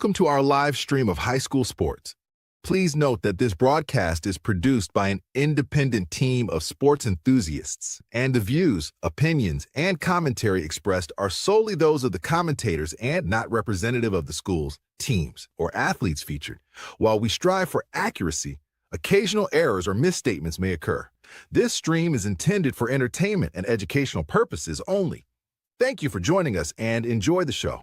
Welcome to our live stream of high school sports. Please note that this broadcast is produced by an independent team of sports enthusiasts, and the views, opinions, and commentary expressed are solely those of the commentators and not representative of the schools, teams, or athletes featured. While we strive for accuracy, occasional errors or misstatements may occur. This stream is intended for entertainment and educational purposes only. Thank you for joining us and enjoy the show.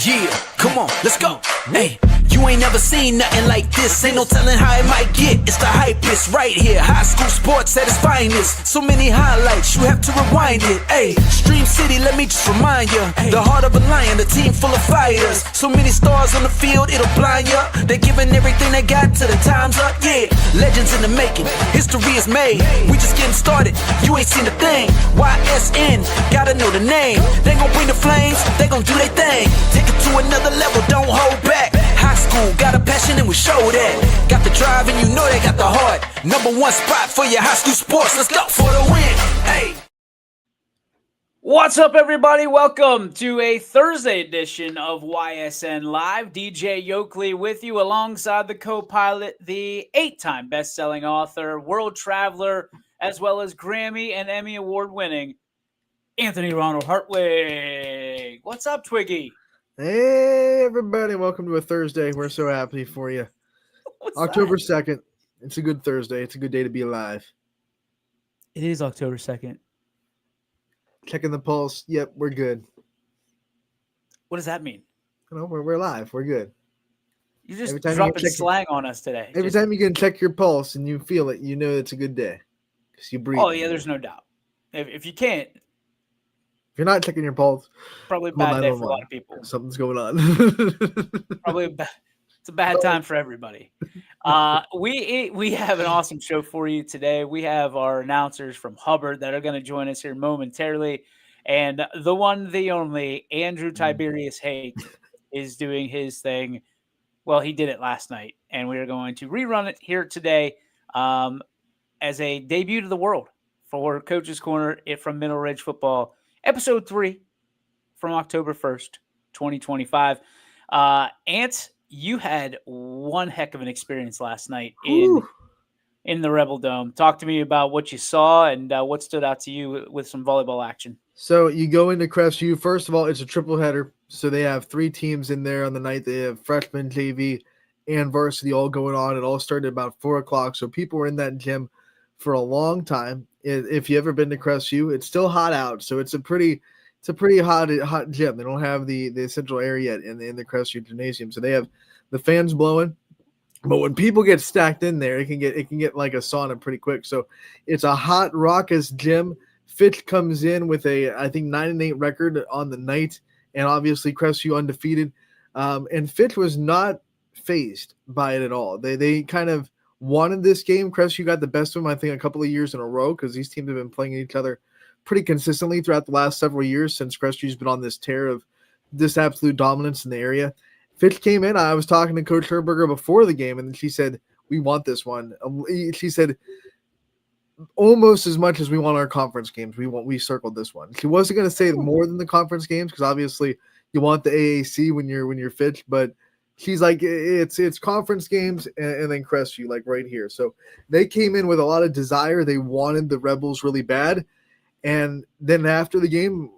Yeah, come on, let's go. Hey, you ain't never seen nothing like this. Ain't no telling how it might get. It's the hypest right here. High school sports at its finest. So many highlights, you have to rewind it. Hey, Stream City, let me just remind you. The heart of a lion, a team full of fighters. So many stars on the field, it'll blind you. They're giving everything they got till the time's up. Yeah, legends in the making. History is made. We just getting started. You ain't seen a thing. YSN, gotta know the name. They gon' bring the flames. They gon' do their thing. Take it to another level, don't hold back. High school, got a passion and we show that. Got the drive and you know they got the heart. Number one spot for your high school sports. Let's go for the win. Hey. What's up, everybody? Welcome to a Thursday edition of YSN Live. DJ Yokley with you alongside the co-pilot, the 8-time best-selling author, world traveler, as well as Grammy and Emmy Award-winning Anthony Ronald Hartwig. What's up, Twiggy? Hey, everybody. Welcome to a Thursday. We're so happy for you. October 2nd. It's a good Thursday. It's a good day to be alive. It is October 2nd. Checking the pulse. Yep, we're good. What does that mean? You know, we're alive. We're good. You're just dropping slang on us today. Every time you can check your pulse and you feel it, you know it's a good day. Because you breathe. Oh, yeah, there's no doubt. If you can't, if you're not checking your pulse, probably a bad day for a lot of people. Something's going on. Probably it's a bad time for everybody. We have an awesome show for you today. We have our announcers from Hubbard that are going to join us here momentarily. And the one, the only, Andrew Tiberius Hake is doing his thing. Well, he did it last night, and we are going to rerun it here today as a debut to the world for Coach's Corner from Middle Ridge Football. Episode 3 from October 1st, 2025. Ant, you had one heck of an experience last night in the Rebel Dome. Talk to me about what you saw and what stood out to you with some volleyball action. So you go into Crestview. First of all, it's a triple header. So they have 3 teams in there on the night. They have freshman, JV, and varsity all going on. It all started about 4 o'clock. So people were in that gym for a long time. If you ever been to Crestview, it's still hot out, so it's a pretty hot gym. They don't have the central air yet in the Crestview gymnasium, so they have the fans blowing. But when people get stacked in there, it can get like a sauna pretty quick. So it's a hot, raucous gym. Fitch comes in with I think 9-8 record on the night, and obviously Crestview undefeated. And Fitch was not fazed by it at all. They kind of wanted this game. Crestview got the best of them, I think, a couple of years in a row because these teams have been playing each other pretty consistently throughout the last several years since Crestview's been on this tear of this absolute dominance in the area. Fitch came in. I was talking to Coach Herberger before the game, and she said, we want this one. She said, almost as much as we want our conference games, we circled this one. She wasn't going to say more than the conference games because obviously you want the AAC when you're Fitch, but she's like, it's conference games and then Crestview, like right here. So they came in with a lot of desire. They wanted the Rebels really bad. And then after the game,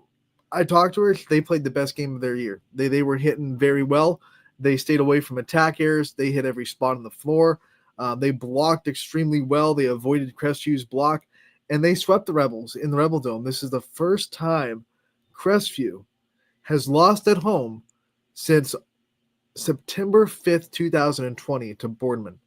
I talked to her. They played the best game of their year. They were hitting very well. They stayed away from attack errors. They hit every spot on the floor. They blocked extremely well. They avoided Crestview's block. And they swept the Rebels in the Rebel Dome. This is the first time Crestview has lost at home since September 5th, 2020 to Boardman.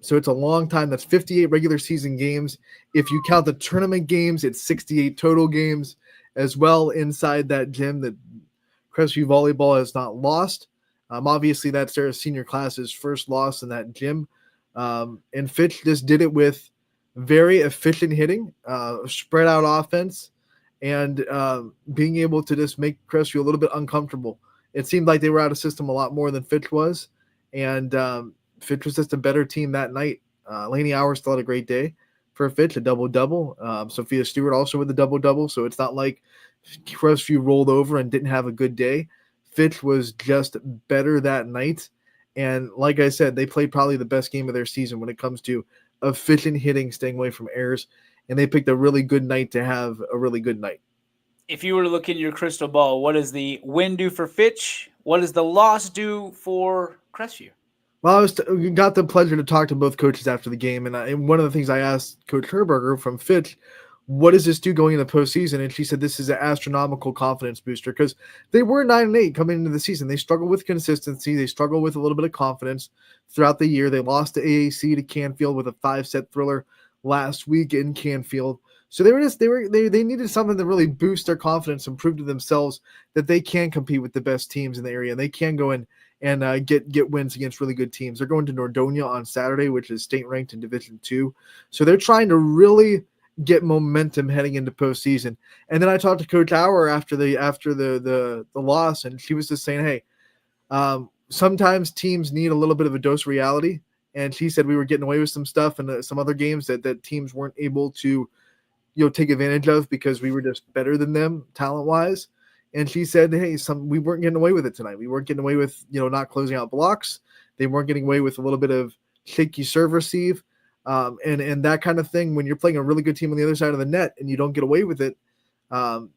So it's a long time. That's 58 regular season games. If you count the tournament games, it's 68 total games as well inside that gym that Crestview Volleyball has not lost. Obviously, that's their senior class's first loss in that gym. And Fitch just did it with very efficient hitting, spread out offense, and being able to just make Crestview a little bit uncomfortable. It seemed like they were out of system a lot more than Fitch was, and Fitch was just a better team that night. Laney Hour still had a great day for Fitch, a double-double. Sophia Stewart also with a double-double, so it's not like Crestview rolled over and didn't have a good day. Fitch was just better that night, and like I said, they played probably the best game of their season when it comes to efficient hitting, staying away from errors, and they picked a really good night to have a really good night. If you were to look in your crystal ball, what does the win do for Fitch? What does the loss do for Crestview? Well, we got the pleasure to talk to both coaches after the game, and one of the things I asked Coach Herberger from Fitch, what does this do going into the postseason? And she said this is an astronomical confidence booster because they were 9-8 coming into the season. They struggled with consistency. They struggled with a little bit of confidence throughout the year. They lost to AAC to Canfield with a 5-set thriller last week in Canfield. So they needed something to really boost their confidence and prove to themselves that they can compete with the best teams in the area. They can go in and get wins against really good teams. They're going to Nordonia on Saturday, which is state ranked in Division II. So they're trying to really get momentum heading into postseason. And then I talked to Coach Auer after the loss, and she was just saying, hey, sometimes teams need a little bit of a dose of reality. And she said we were getting away with some stuff in some other games that teams weren't able to take advantage of because we were just better than them talent-wise. And she said, hey, we weren't getting away with it tonight. We weren't getting away with, not closing out blocks. They weren't getting away with a little bit of shaky serve receive. And that kind of thing. When you're playing a really good team on the other side of the net and you don't get away with it,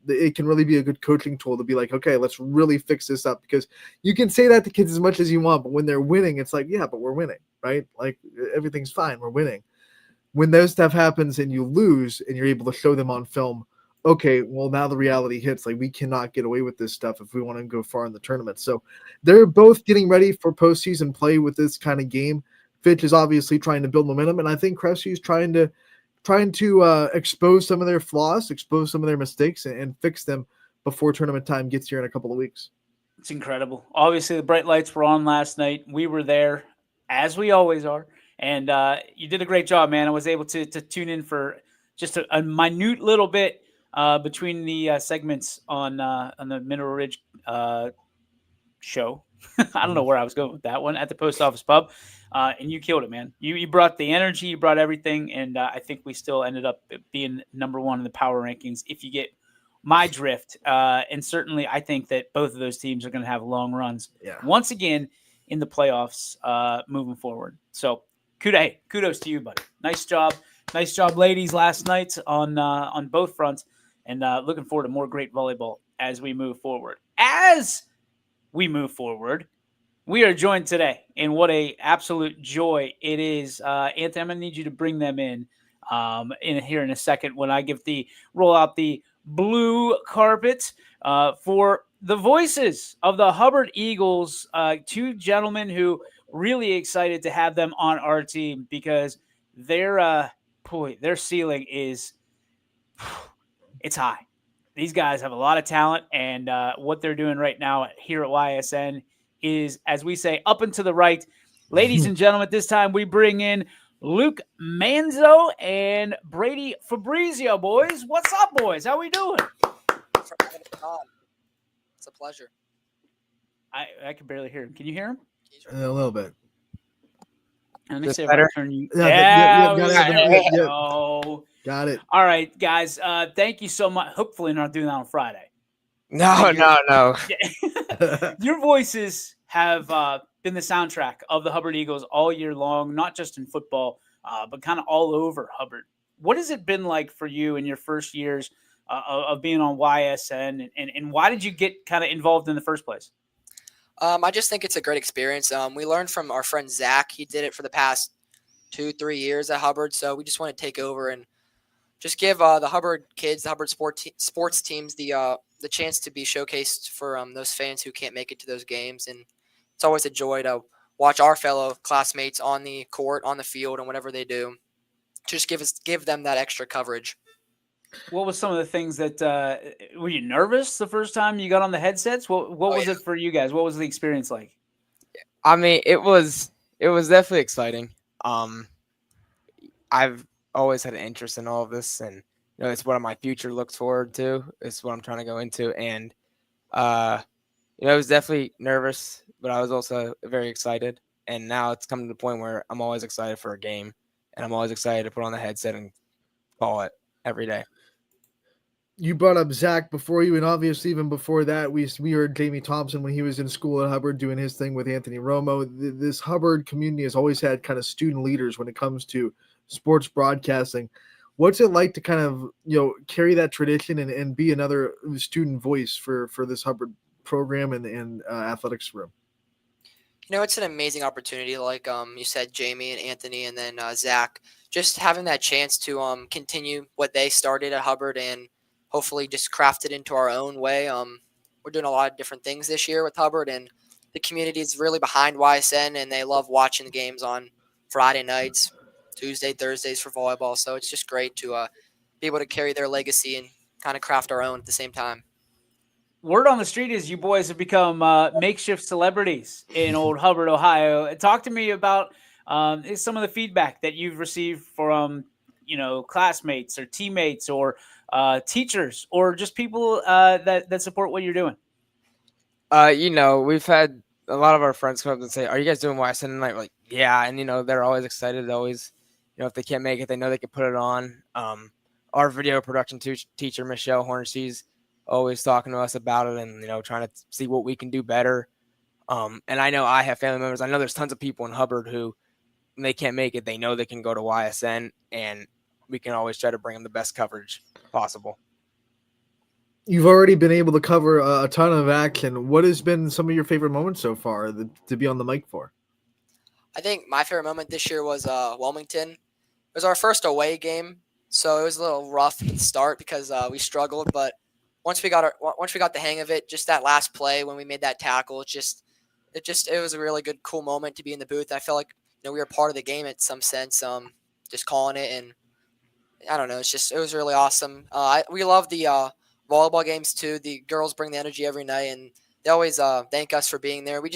it can really be a good coaching tool to be like, okay, let's really fix this up, because you can say that to kids as much as you want, but when they're winning, it's like, yeah, but we're winning, right? Like everything's fine. We're winning. When those stuff happens and you lose and you're able to show them on film, okay, well, now the reality hits. Like, we cannot get away with this stuff if we want to go far in the tournament. So they're both getting ready for postseason play with this kind of game. Fitch is obviously trying to build momentum, and I think Crestview is trying to expose some of their flaws, expose some of their mistakes, and fix them before tournament time gets here in a couple of weeks. It's incredible. Obviously, the bright lights were on last night. We were there, as we always are, and you did a great job, man. I was able to tune in for just a minute little bit between the segments on the Mineral Ridge show. I don't know where I was going with that one, at the Post Office Pub. And you killed it, man. You brought the energy, you brought everything, and I think we still ended up being number one in the power rankings, if you get my drift. And certainly I think that both of those teams are going to have long runs once again in the playoffs moving forward. So kudos to you, buddy. Nice job, ladies, last night on both fronts, and looking forward to more great volleyball as we move forward. We are joined today, and what a absolute joy it is. Anthony, I'm going to need you to bring them in here in a second when I roll out the blue carpet for the voices of the Hubbard Eagles, two gentlemen who really excited to have them on our team, because their ceiling is it's high. These guys have a lot of talent, and what they're doing right now here at YSN is, as we say, up and to the right. Ladies and gentlemen, at this time we bring in Luke Manzo and Brady Fabrizio. Boys, what's up, boys? How we doing? Thanks for having me on. It's a pleasure. I can barely hear him. Can you hear him? A little bit. Let me see if I turn you. Got it. All right, guys. Thank you so much. Hopefully not doing that on Friday. No. Your voices have been the soundtrack of the Hubbard Eagles all year long, not just in football, but kind of all over Hubbard. What has it been like for you in your first years of being on YSN, and why did you get kind of involved in the first place? I just think it's a great experience. We learned from our friend Zach. He did it for the past 2-3 years at Hubbard, so we just want to take over and just give the Hubbard kids, the Hubbard sports teams, the chance to be showcased for those fans who can't make it to those games. And it's always a joy to watch our fellow classmates on the court, on the field, and whatever they do. Just give them that extra coverage. What was some of the things that were you nervous the first time you got on the headsets? What was it for you guys? What was the experience like? I mean, it was definitely exciting. I've always had an interest in all of this, and it's what my future looks forward to. It's what I'm trying to go into, and I was definitely nervous, but I was also very excited. And now it's come to the point where I'm always excited for a game, and I'm always excited to put on the headset and call it every day. You brought up Zach before you, and obviously even before that, we heard Jamie Thompson when he was in school at Hubbard doing his thing with Anthony Romo. This Hubbard community has always had kind of student leaders when it comes to sports broadcasting. What's it like to kind of carry that tradition and be another student voice for this Hubbard program and athletics room? It's an amazing opportunity. Like you said, Jamie and Anthony, and then Zach, just having that chance to continue what they started at Hubbard and hopefully just craft it into our own way. We're doing a lot of different things this year with Hubbard, and the community is really behind YSN, and they love watching the games on Friday nights, Tuesday, Thursdays for volleyball. So it's just great to be able to carry their legacy and kind of craft our own at the same time. Word on the street is you boys have become makeshift celebrities in Old Hubbard, Ohio. Talk to me about some of the feedback that you've received from, classmates or teammates or teachers or just people that support what you're doing. We've had a lot of our friends come up and say, "Are you guys doing YSN tonight?" We're like, yeah. And, they're always excited. They always, if they can't make it, they know they can put it on. Our video production teacher, Michelle Horn, she's always talking to us about it and, trying to see what we can do better. And I know I have family members. I know there's tons of people in Hubbard who, when they can't make it, they know they can go to YSN, and we can always try to bring them the best coverage possible. You've already been able to cover a ton of action. What has been some of your favorite moments so far to be on the mic for? I think my favorite moment this year was Wilmington. It was our first away game, so it was a little rough at the start because we struggled. But once we got the hang of it, just that last play when we made that tackle, it was a really good, cool moment to be in the booth. I felt like we were part of the game in some sense, just calling it, and I don't know. It was really awesome. We love the volleyball games too. The girls bring the energy every night, and they always thank us for being there. We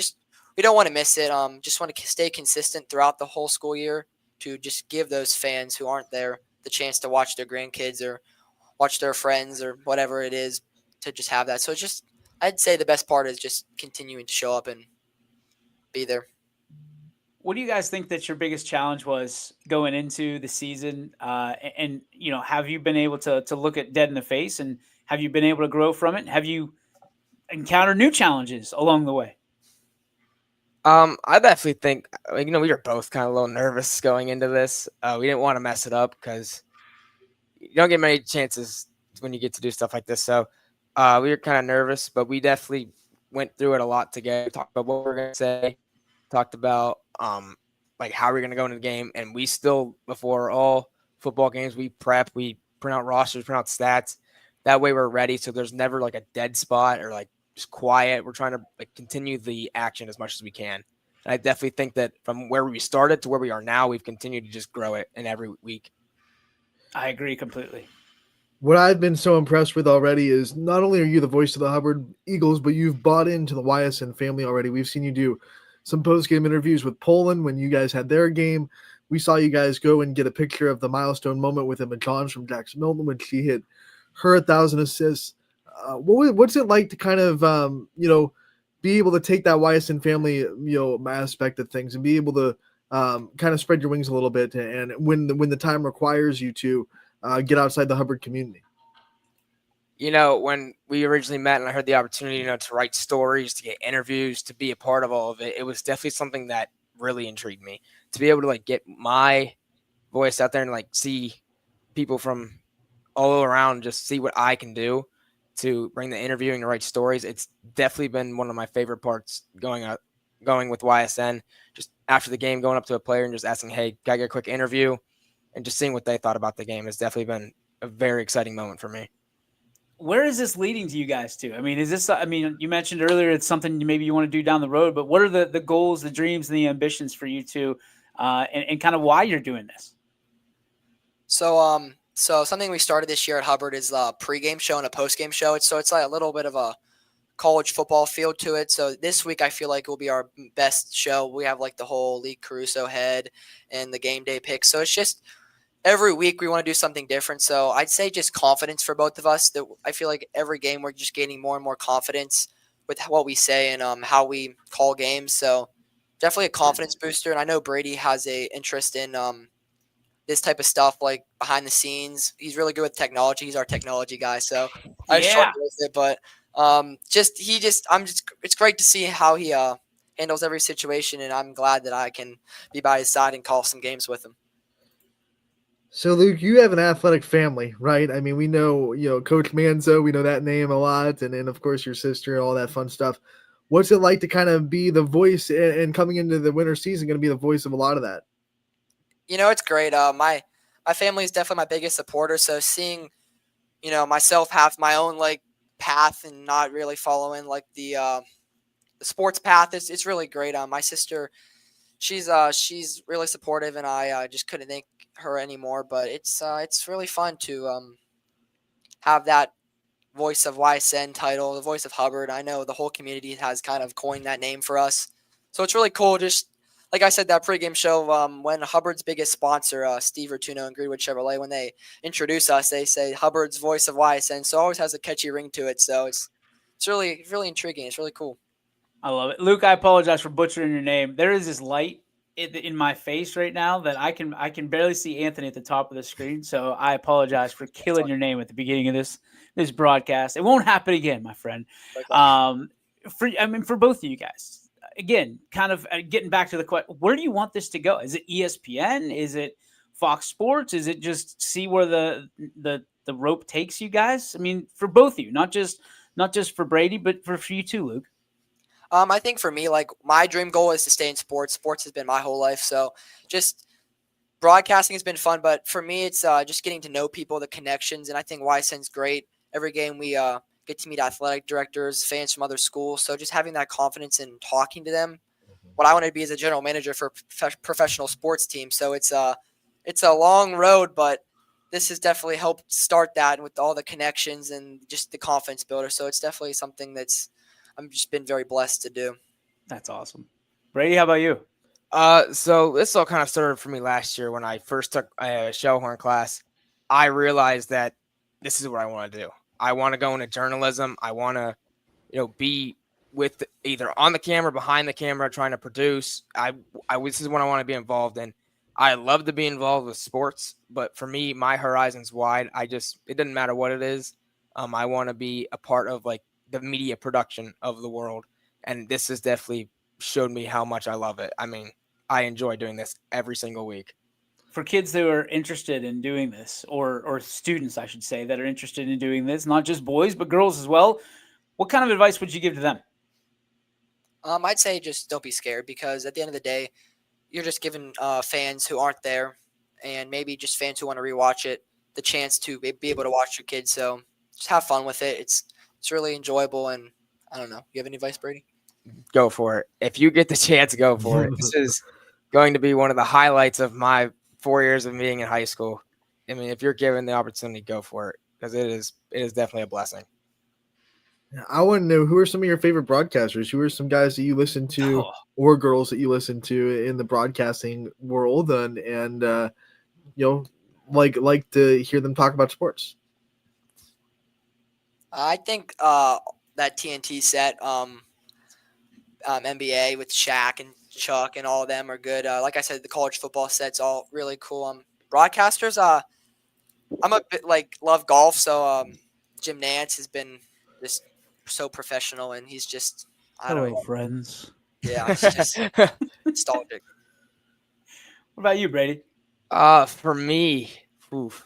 don't want to miss it. Just want to stay consistent throughout the whole school year to just give those fans who aren't there the chance to watch their grandkids or watch their friends or whatever it is, to just have that. So I'd say the best part is just continuing to show up and be there. What do you guys think that your biggest challenge was going into the season? And have you been able to look it dead in the face, and have you been able to grow from it? Have you encountered new challenges along the way? I definitely think, we were both kind of a little nervous going into this. We didn't want to mess it up because you don't get many chances when you get to do stuff like this. So we were kind of nervous, but we definitely went through it a lot together. Talked about what we're going to say, talked about how we're going to go into the game. And we still, before all football games, we prep, we print out rosters, print out stats. That way we're ready. So there's never a dead spot or just quiet. We're trying to continue the action as much as we can. And I definitely think that from where we started to where we are now, we've continued to just grow it in every week. I agree completely. What I've been so impressed with already is not only are you the voice of the Hubbard Eagles, but you've bought into the YSN family already. We've seen you do some post-game interviews with Poland when you guys had their game. We saw you guys go and get a picture of the milestone moment with Emma Johns from Jackson Milton when she hit her 1,000 assists. What's it like to kind of, be able to take that YSN family, aspect of things and be able to kind of spread your wings a little bit, and when the time requires you to get outside the Hubbard community? When we originally met and I heard the opportunity, to write stories, to get interviews, to be a part of all of it, it was definitely something that really intrigued me. To be able to get my voice out there and see people from all around, just see what I can do to bring the interviewing to write stories. It's definitely been one of my favorite parts going with YSN. Just after the game, going up to a player and just asking, "Hey, can I get a quick interview?" and just seeing what they thought about the game has definitely been a very exciting moment for me. Where is this leading to you guys to? You mentioned earlier it's something maybe you want to do down the road, but what are the goals, the dreams, and the ambitions for you two, and kind of why you're doing this? So something we started this year at Hubbard is a pregame show and a postgame show. It's a little bit of a college football feel to it. So this week I feel like will be our best show. We have like the whole Lee Caruso head and the game day picks. So it's just every week we want to do something different. So I'd say just confidence for both of us. That I feel like every game we're just gaining more and more confidence with what we say and how we call games. So definitely a confidence booster. And I know Brady has a interest in this type of stuff, like behind the scenes. He's really good with technology. He's our technology guy. So I struggle with it, but it's great to see how he handles every situation. And I'm glad that I can be by his side and call some games with him. So, Luke, you have an athletic family, right? I mean, we know, Coach Manzo, we know that name a lot, and then, of course, your sister, all that fun stuff. What's it like to kind of be the voice and coming into the winter season, going to be the voice of a lot of that? It's great. My family is definitely my biggest supporter. So seeing, myself have my own like path and not really following like the sports path, it's really great. My sister, she's really supportive, and I just couldn't thank her anymore. But it's really fun to have that voice of YSN title, the voice of Hubbard. I know the whole community has kind of coined that name for us, so it's really cool. Just like I said, that pregame show, when Hubbard's biggest sponsor, Steve Rotuno and Greenwood Chevrolet, when they introduce us, they say Hubbard's voice of YSN, so it always has a catchy ring to it. So it's really, really intriguing. It's really cool. I love it. Luke, I apologize for butchering your name. There is this light in my face right now that I can barely see Anthony at the top of the screen. So I apologize for killing your name at the beginning of this broadcast. It won't happen again, my friend. For both of you guys. Again, kind of getting back to the question, where do you want this to go? Is it ESPN? Is it Fox Sports? Is it just see where the rope takes you guys? I mean, for both of you, not just for Brady, but for you too, Luke. I think for me, like my dream goal is to stay in sports. Sports has been my whole life. So just broadcasting has been fun, but for me, it's just getting to know people, the connections. And I think YSN's great. Every game we get to meet athletic directors, fans from other schools. So just having that confidence in talking to them. What I want to be is a general manager for professional sports team. So it's a long road, but this has definitely helped start that with all the connections and just the confidence builder. So it's definitely something that's I've just been very blessed to do. That's awesome. Brady, how about you? So this all kind of started for me last year when I first took a Shellhorn class. I realized that this is what I want to do. I want to go into journalism. I want to, be with either on the camera, behind the camera, trying to produce. This is what I want to be involved in. I love to be involved with sports, but for me, my horizon's wide. It doesn't matter what it is. I want to be a part of like the media production of the world. And this has definitely showed me how much I love it. I mean, I enjoy doing this every single week. For kids who are interested in doing this, or students, I should say, that are interested in doing this, not just boys, but girls as well, what kind of advice would you give to them? I'd say just don't be scared, because at the end of the day, you're just giving fans who aren't there, and maybe just fans who want to rewatch it, the chance to be able to watch your kids. So just have fun with it. It's really enjoyable, and I don't know. You have any advice, Brady? Go for it. If you get the chance, go for it. This is going to be one of the highlights of my 4 years of being in high school. I mean, if you're given the opportunity, go for it, because it is definitely a blessing. I want to know, who are some of your favorite broadcasters? Who are some guys that you listen to or girls that you listen to in the broadcasting world, and like to hear them talk about sports? I think that TNT set, NBA with Shaq and Chuck and all of them are good. Like I said, the college football set's all really cool. Broadcasters, I'm a bit love golf, so Jim Nantz has been just so professional, and he's just Hello, friends. Yeah, it's just nostalgic. What about you, Brady? For me,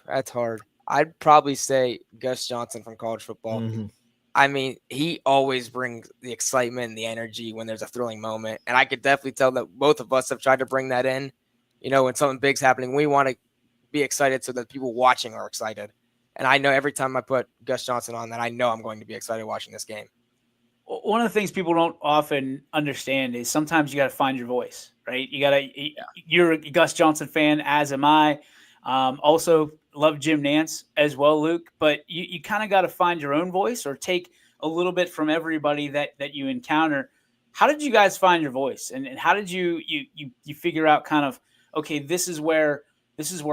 that's hard. I'd probably say Gus Johnson from college football. Mm-hmm. I mean, he always brings the excitement and the energy when there's a thrilling moment. And I could definitely tell that both of us have tried to bring that in. When something big's happening, we want to be excited so that people watching are excited. And I know every time I put Gus Johnson on, that I know I'm going to be excited watching this game. One of the things people don't often understand is sometimes you got to find your voice, right? You're a Gus Johnson fan, as am I. Also love Jim Nantz as well, Luke, but you kind of got to find your own voice, or take a little bit from everybody that you encounter. How did you guys find your voice, and how did you figure out kind of, okay, this is where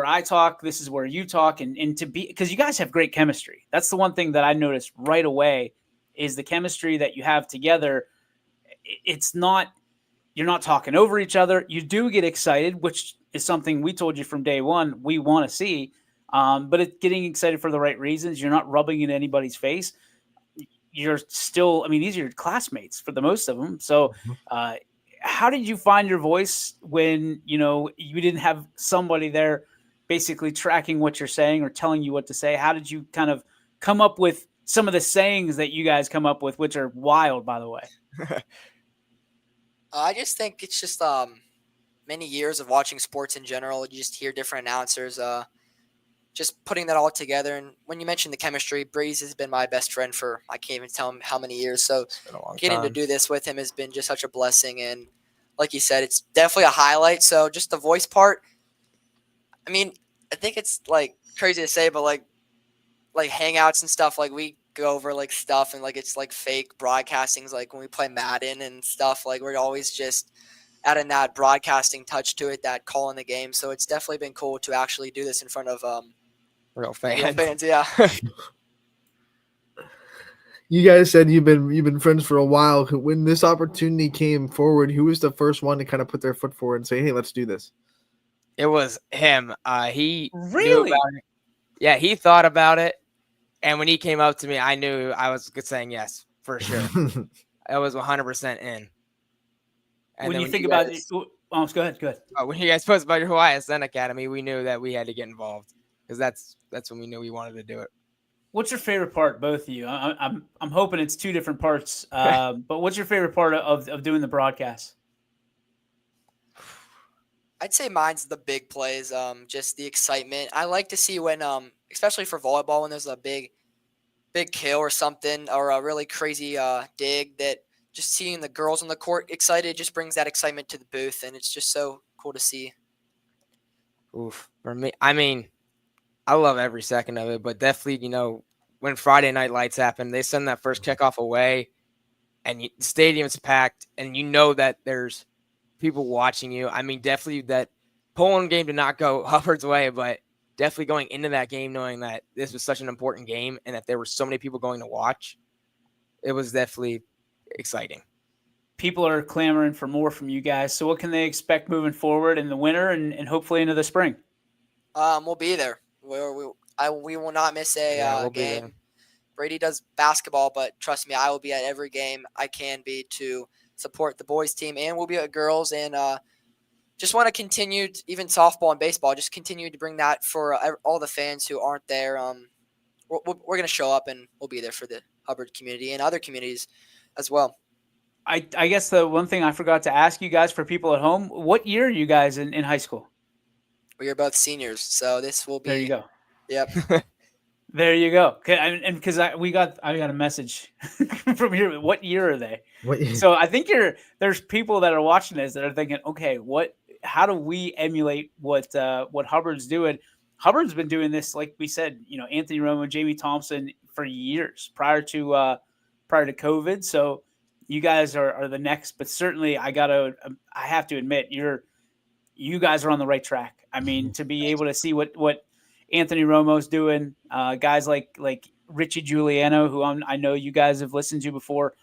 I talk, this is where you talk, and to be, because you guys have great chemistry. That's the one thing that I noticed right away is the chemistry that you have together. It's not, you're not talking over each other. You do get excited, which is something we told you from day one we want to see. But it's getting excited for the right reasons. You're not rubbing it in anybody's face. You're still, I mean, these are your classmates for the most of them. So how did you find your voice when, you didn't have somebody there basically tracking what you're saying or telling you what to say? How did you kind of come up with some of the sayings that you guys come up with, which are wild, by the way? I just think it's just many years of watching sports in general. You just hear different announcers, just putting that all together. And when you mentioned the chemistry, Breeze has been my best friend for, I can't even tell him how many years. So getting to do this with him has been just such a blessing. And like you said, it's definitely a highlight. So just the voice part, I mean, I think it's like crazy to say, but like hangouts and stuff, like we go over like stuff and like it's like fake broadcastings, like when we play Madden and stuff, like we're always just adding that broadcasting touch to it, that calling the game. So it's definitely been cool to actually do this in front of real fans. Yeah. You guys said you've been friends for a while. When this opportunity came forward, who was the first one to kind of put their foot forward and say, "Hey, let's do this"? It was him. He Really? knew about it. Yeah, he thought about it, and when he came up to me, I knew I was saying yes for sure. I was 100% in. And When then you think about it, go ahead. when you guys posted about your YSN Academy, we knew that we had to get involved because that's when we knew we wanted to do it. What's your favorite part, both of you? I'm hoping it's two different parts. But what's your favorite part of doing the broadcast? I'd say mine's the big plays, just the excitement. I like to see when, especially for volleyball, when there's a big kill or something, or a really crazy dig, that just seeing the girls on the court excited just brings that excitement to the booth, and it's just so cool to see. Oof. For me, I mean, I love every second of it, but definitely, when Friday Night Lights happen, they send that first kickoff away, and the stadium's packed, and you know that there's people watching you. I mean, definitely that Poland game did not go Hubbard's way, but definitely going into that game knowing that this was such an important game and that there were so many people going to watch, it was definitely exciting. People are clamoring for more from you guys. So what can they expect moving forward in the winter and hopefully into the spring? We'll be there. We will not miss a game. Brady does basketball, but trust me, I will be at every game I can be to support the boys team, and we'll be at girls, and just want to continue, even softball and baseball, just continue to bring that for all the fans who aren't there. We're going to show up, and we'll be there for the Hubbard community and other communities as well. I guess the one thing I forgot to ask you guys, for people at home, what year are you guys in high school? We are both seniors, so this will be. There you go. Yep. There you go. And because I got a message from here. What year are they? So I think there's people that are watching this that are thinking, okay, how do we emulate what Hubbard's doing? Hubbard's been doing this, like we said, Anthony Romo, Jamie Thompson, for years prior to COVID. So you guys are the next, but certainly I have to admit, you guys are on the right track. I mean, to be able to see what Anthony Romo's doing, guys like Richie Giuliano, who I know you guys have listened to before,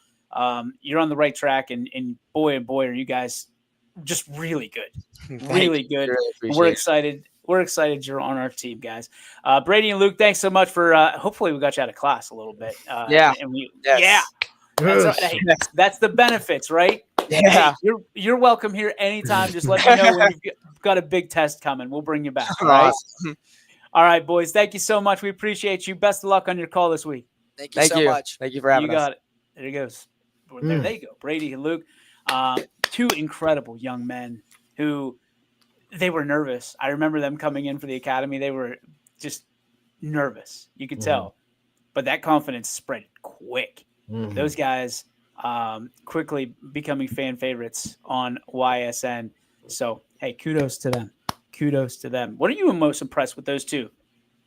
you're on the right track, and boy, are you guys just really good, really good. Really We're excited. We're excited you're on our team, guys. Brady and Luke, thanks so much for. Hopefully, we got you out of class a little bit. Yeah. Yeah. That's the benefits, right? Yeah. Hey, you're welcome here anytime. Just let me know when you've got a big test coming. We'll bring you back. All right. Awesome. All right, boys. Thank you so much. We appreciate you. Best of luck on your call this week. Thank you so much. Thank you for having us. You got it. There he goes. There they go. Brady and Luke, two incredible young men who they were nervous. I remember them coming in for the academy. They were just nervous. You could tell. But that confidence spread quick. Those guys quickly becoming fan favorites on YSN. So, hey, kudos to them. Kudos to them. What are you most impressed with those two?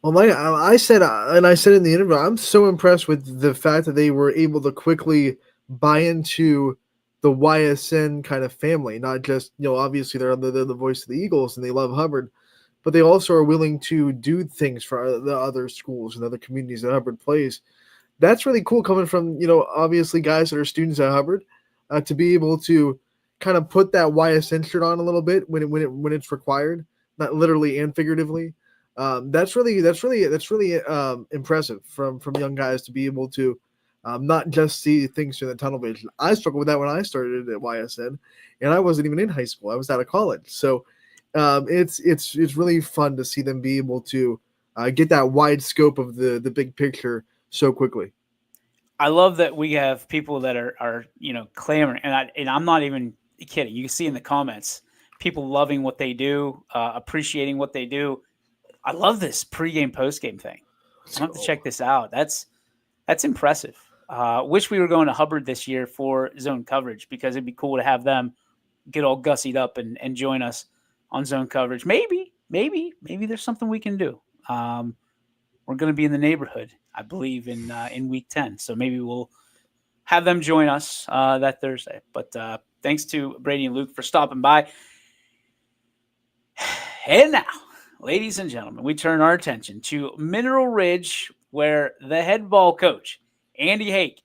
Well, I said, and I said in the interview, I'm so impressed with the fact that they were able to quickly buy into the YSN kind of family. Not just, obviously they're the voice of the Eagles and they love Hubbard, but they also are willing to do things for the other schools and other communities that Hubbard plays. That's really cool coming from, obviously guys that are students at Hubbard, to be able to kind of put that YSN shirt on a little bit when it's required, not literally and figuratively. That's really impressive from young guys to be able to not just see things through the tunnel vision. I struggled with that when I started at YSN, and I wasn't even in high school. I was out of college, so it's really fun to see them be able to get that wide scope of the big picture so quickly. I love that we have people that are clamoring, and I'm not even kidding. You can see in the comments people loving what they do, appreciating what they do. I love this pregame, postgame thing. I have to check this out. That's impressive. Wish we were going to Hubbard this year for zone coverage because it'd be cool to have them get all gussied up and join us on zone coverage. Maybe there's something we can do. We're going to be in the neighborhood, I believe, in week 10. So maybe we'll have them join us that Thursday. But thanks to Brady and Luke for stopping by. And now, ladies and gentlemen, we turn our attention to Mineral Ridge, where the head ball coach, Andy Hake,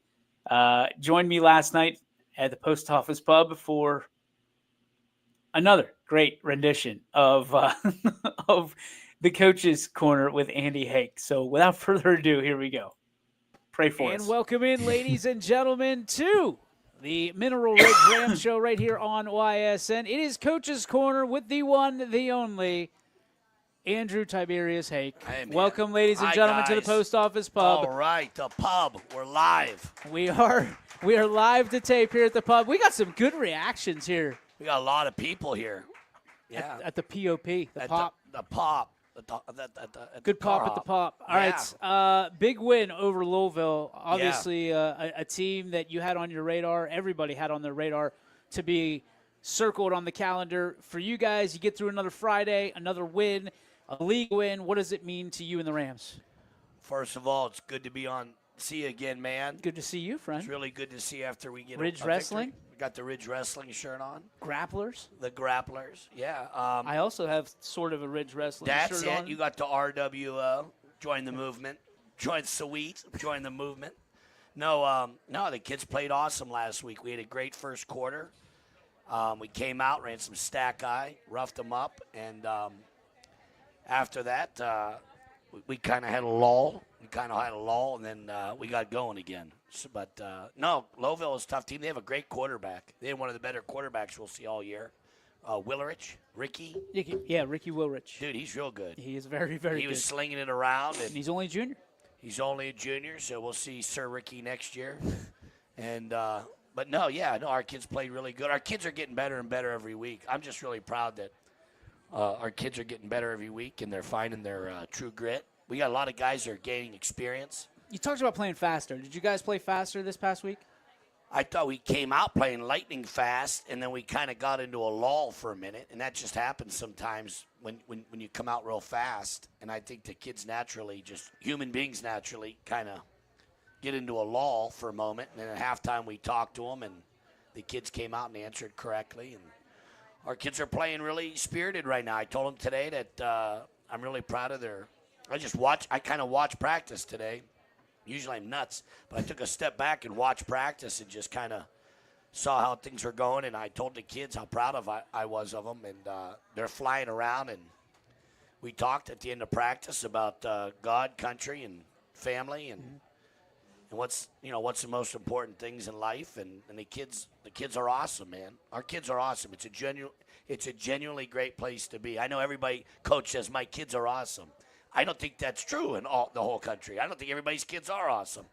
joined me last night at the Post Office Pub for another great rendition of of the Coach's Corner with Andy Hake. So without further ado, here we go. Pray for us. And welcome in, ladies and gentlemen, to the Mineral Ridge Ram Show right here on YSN. It is Coach's Corner with the one, the only, Andrew Tiberius Hake. Hey, welcome, ladies and Hi, gentlemen, to the guys. Post Office Pub. All right, the pub. We're live. We are live to tape here at the pub. We got some good reactions here We got a lot of people here. Yeah. at the POP, the At pop. The pop. Good pop at the pop. All right, big win over Louisville. Obviously, a team that you had on your radar. Everybody had on their radar to be circled on the calendar. For you guys, you get through another Friday, another win, a league win. What does it mean to you and the Rams? First of all, it's good to be on. See you again, man. Good to see you, friend. It's really good to see after we get Ridge a Wrestling? victory. We got the Ridge Wrestling shirt on. Grapplers. The Grapplers. Yeah. I also have sort of a Ridge Wrestling That's shirt it. on. You got the RWO. Join the movement. Join Sweet. Join the movement. No, the kids played awesome last week. We had a great first quarter. We came out, ran some stack eye, roughed them up, and after that, we kind of had a lull. And then we got going again. So, but no, Louisville is a tough team. They have a great quarterback. They have one of the better quarterbacks we'll see all year. Ricky. Yeah, Ricky Wilrich. Dude, he's real good. He is very, very He good. was slinging it around, And and he's only a junior. he's only a junior, so we'll see Sir Ricky next year. And but no, our kids played really good. Our kids are getting better and better every week. I'm just really proud that our kids are getting better every week, and they're finding their true grit. We got a lot of guys that are gaining experience. You talked about playing faster. Did you guys play faster this past week? I thought we came out playing lightning fast, and then we kind of got into a lull for a minute, and that just happens sometimes when you come out real fast. And I think the kids naturally, just human beings naturally, kind of get into a lull for a moment. And then at halftime we talked to them, and the kids came out and answered correctly. And our kids are playing really spirited right now. I told them today that I'm really proud of their – I kind of watched practice today. Usually I'm nuts, but I took a step back and watched practice and just kind of saw how things were going, and I told the kids how proud I was of them, and they're flying around, and we talked at the end of practice about God, country, and family, and what's the most important things in life, and the kids are awesome, man. Our kids are awesome. It's a genuinely great place to be. I know everybody, coach says, my kids are awesome. I don't think that's true in the whole country. I don't think everybody's kids are awesome.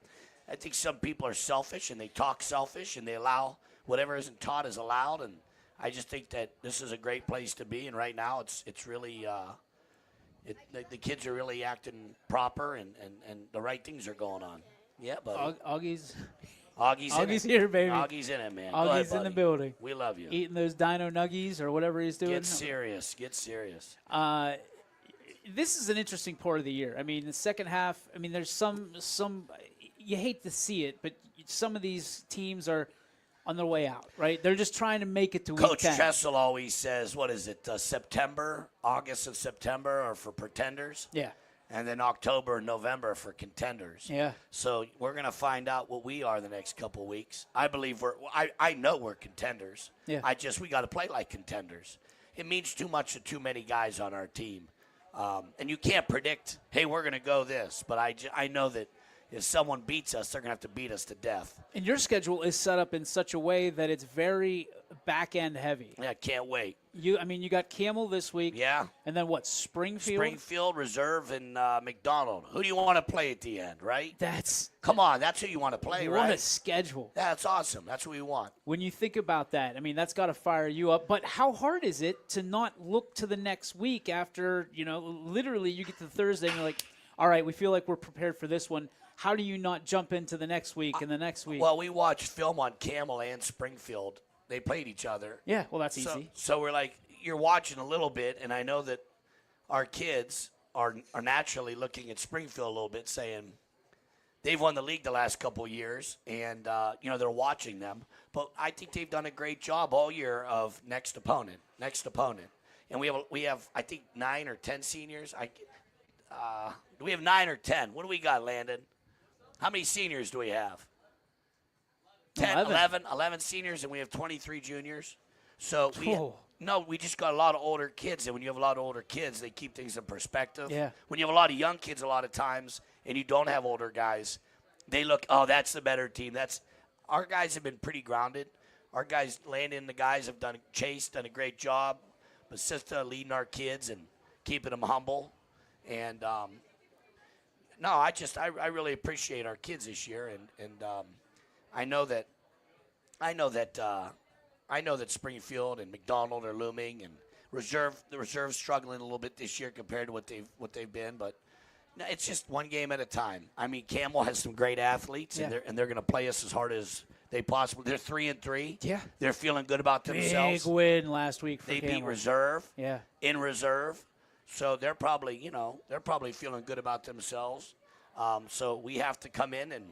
I think some people are selfish, and they talk selfish, and they allow whatever isn't taught is allowed. And I just think that this is a great place to be. And right now, it's really the kids are really acting proper, and the right things are going on. Yeah, buddy. Augie's here, baby. Augie's in it, man. Go Augie's ahead, in the buddy. building. We love you. Eating those dino nuggies or whatever he's doing. Get serious. this is an interesting part of the year. I mean, the second half. I mean, there's some. You hate to see it, but some of these teams are on their way out. Right? They're just trying to make it to Coach week 10. Tressel always says, what is it, September, August and September are for pretenders, Yeah. and then October and November for contenders. Yeah. So we're going to find out what we are the next couple of weeks. I believe I know we're contenders. Yeah. We got to play like contenders. It means too much to too many guys on our team. And you can't predict, hey, we're going to go this. But I know that if someone beats us, they're going to have to beat us to death. And your schedule is set up in such a way that it's very back end heavy. Yeah, can't wait. You got Camel this week. Yeah. And then what? Springfield. Springfield, Reserve, and McDonald. Who do you want to play at the end, right? Come on, that's who you want to play, what right? What a schedule. That's awesome. That's what we want. When you think about that, I mean, that's got to fire you up. But how hard is it to not look to the next week after, literally you get to Thursday and you're like, all right, we feel like we're prepared for this one. How do you not jump into the next week and the next week? Well, we watched film on Camel and Springfield. They played each other. Yeah, well, that's easy. So we're like, you're watching a little bit, and I know that our kids are naturally looking at Springfield a little bit, saying they've won the league the last couple of years, and they're watching them. But I think they've done a great job all year of next opponent, and we have I think 9 or 10 seniors. Do we have 9 or 10? What do we got, Landon? How many seniors do we have? 11 seniors, and we have 23 juniors. So we just got a lot of older kids, and when you have a lot of older kids, they keep things in perspective. Yeah. When you have a lot of young kids a lot of times, and you don't have older guys, they look, oh, that's the better team. Our guys have been pretty grounded. Our guys, Landon, the guys have done a great job. Basista leading our kids and keeping them humble. And I really appreciate our kids this year, and I know that Springfield and McDonald are looming, and the reserve's struggling a little bit this year compared to what they've been, but no, it's just one game at a time. I mean, Camel has some great athletes, and they're going to play us as hard as they possibly. They're 3-3. Yeah, they're feeling good about themselves. Big win last week for They Camel. beat Reserve. Yeah, in Reserve, so they're probably feeling good about themselves. So we have to come in and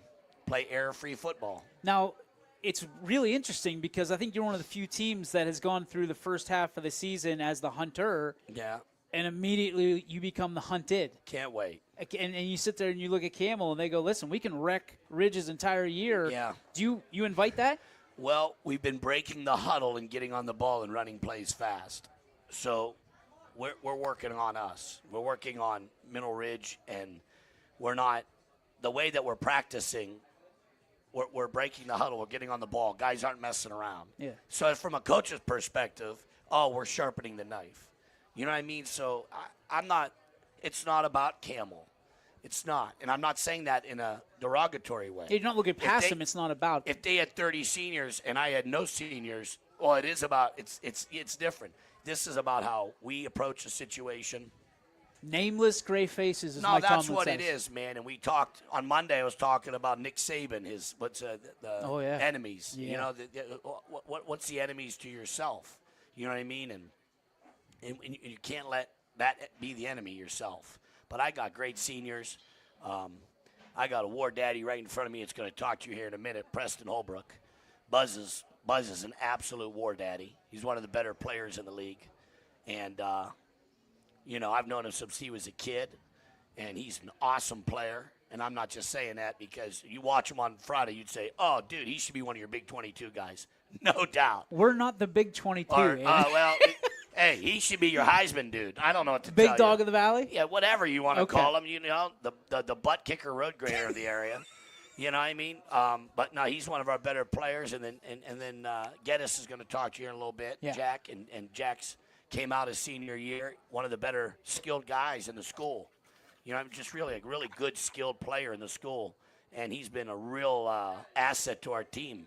play error-free football. Now, it's really interesting because I think you're one of the few teams that has gone through the first half of the season as the hunter. Yeah. And immediately you become the hunted. Can't wait. And you sit there and you look at Camel and they go, listen, we can wreck Ridge's entire year. Yeah. Do you invite that? Well, we've been breaking the huddle and getting on the ball and running plays fast. So we're working on us. We're working on Middle Ridge, and we're not – the way that we're practicing – we're breaking the huddle. We're getting on the ball. Guys aren't messing around. Yeah. So from a coach's perspective, we're sharpening the knife. You know what I mean? So I'm not – it's not about Camel. It's not. And I'm not saying that in a derogatory way. You're not looking past them. It's not about – If they had 30 seniors and I had no seniors, well, it is about – it's different. This is about how we approach a situation. Nameless gray faces, as No, Mike that's Tomlin what says. it is, man. And we talked on Monday. I was talking about Nick Saban, the enemies. Yeah. You know, what's the enemies to yourself? You know what I mean? And you can't let that be the enemy yourself. But I got great seniors. I got a war daddy right in front of me. It's going to talk to you here in a minute. Preston Holbrook. Buzz is an absolute war daddy. He's one of the better players in the league, and. I've known him since he was a kid, and he's an awesome player. And I'm not just saying that because you watch him on Friday, you'd say, oh, dude, he should be one of your big 22 guys. No doubt. We're not the big 22. Hey, he should be your Heisman dude. I don't know what to big tell dog you. of the valley? Yeah, whatever you want to Okay. call him. The butt kicker road grader of the area. You know what I mean? But no, he's one of our better players. And then Geddes is going to talk to you in a little bit. Yeah. Jack and Jack's came out his senior year, one of the better skilled guys in the school. Just really a really good skilled player in the school, and he's been a real asset to our team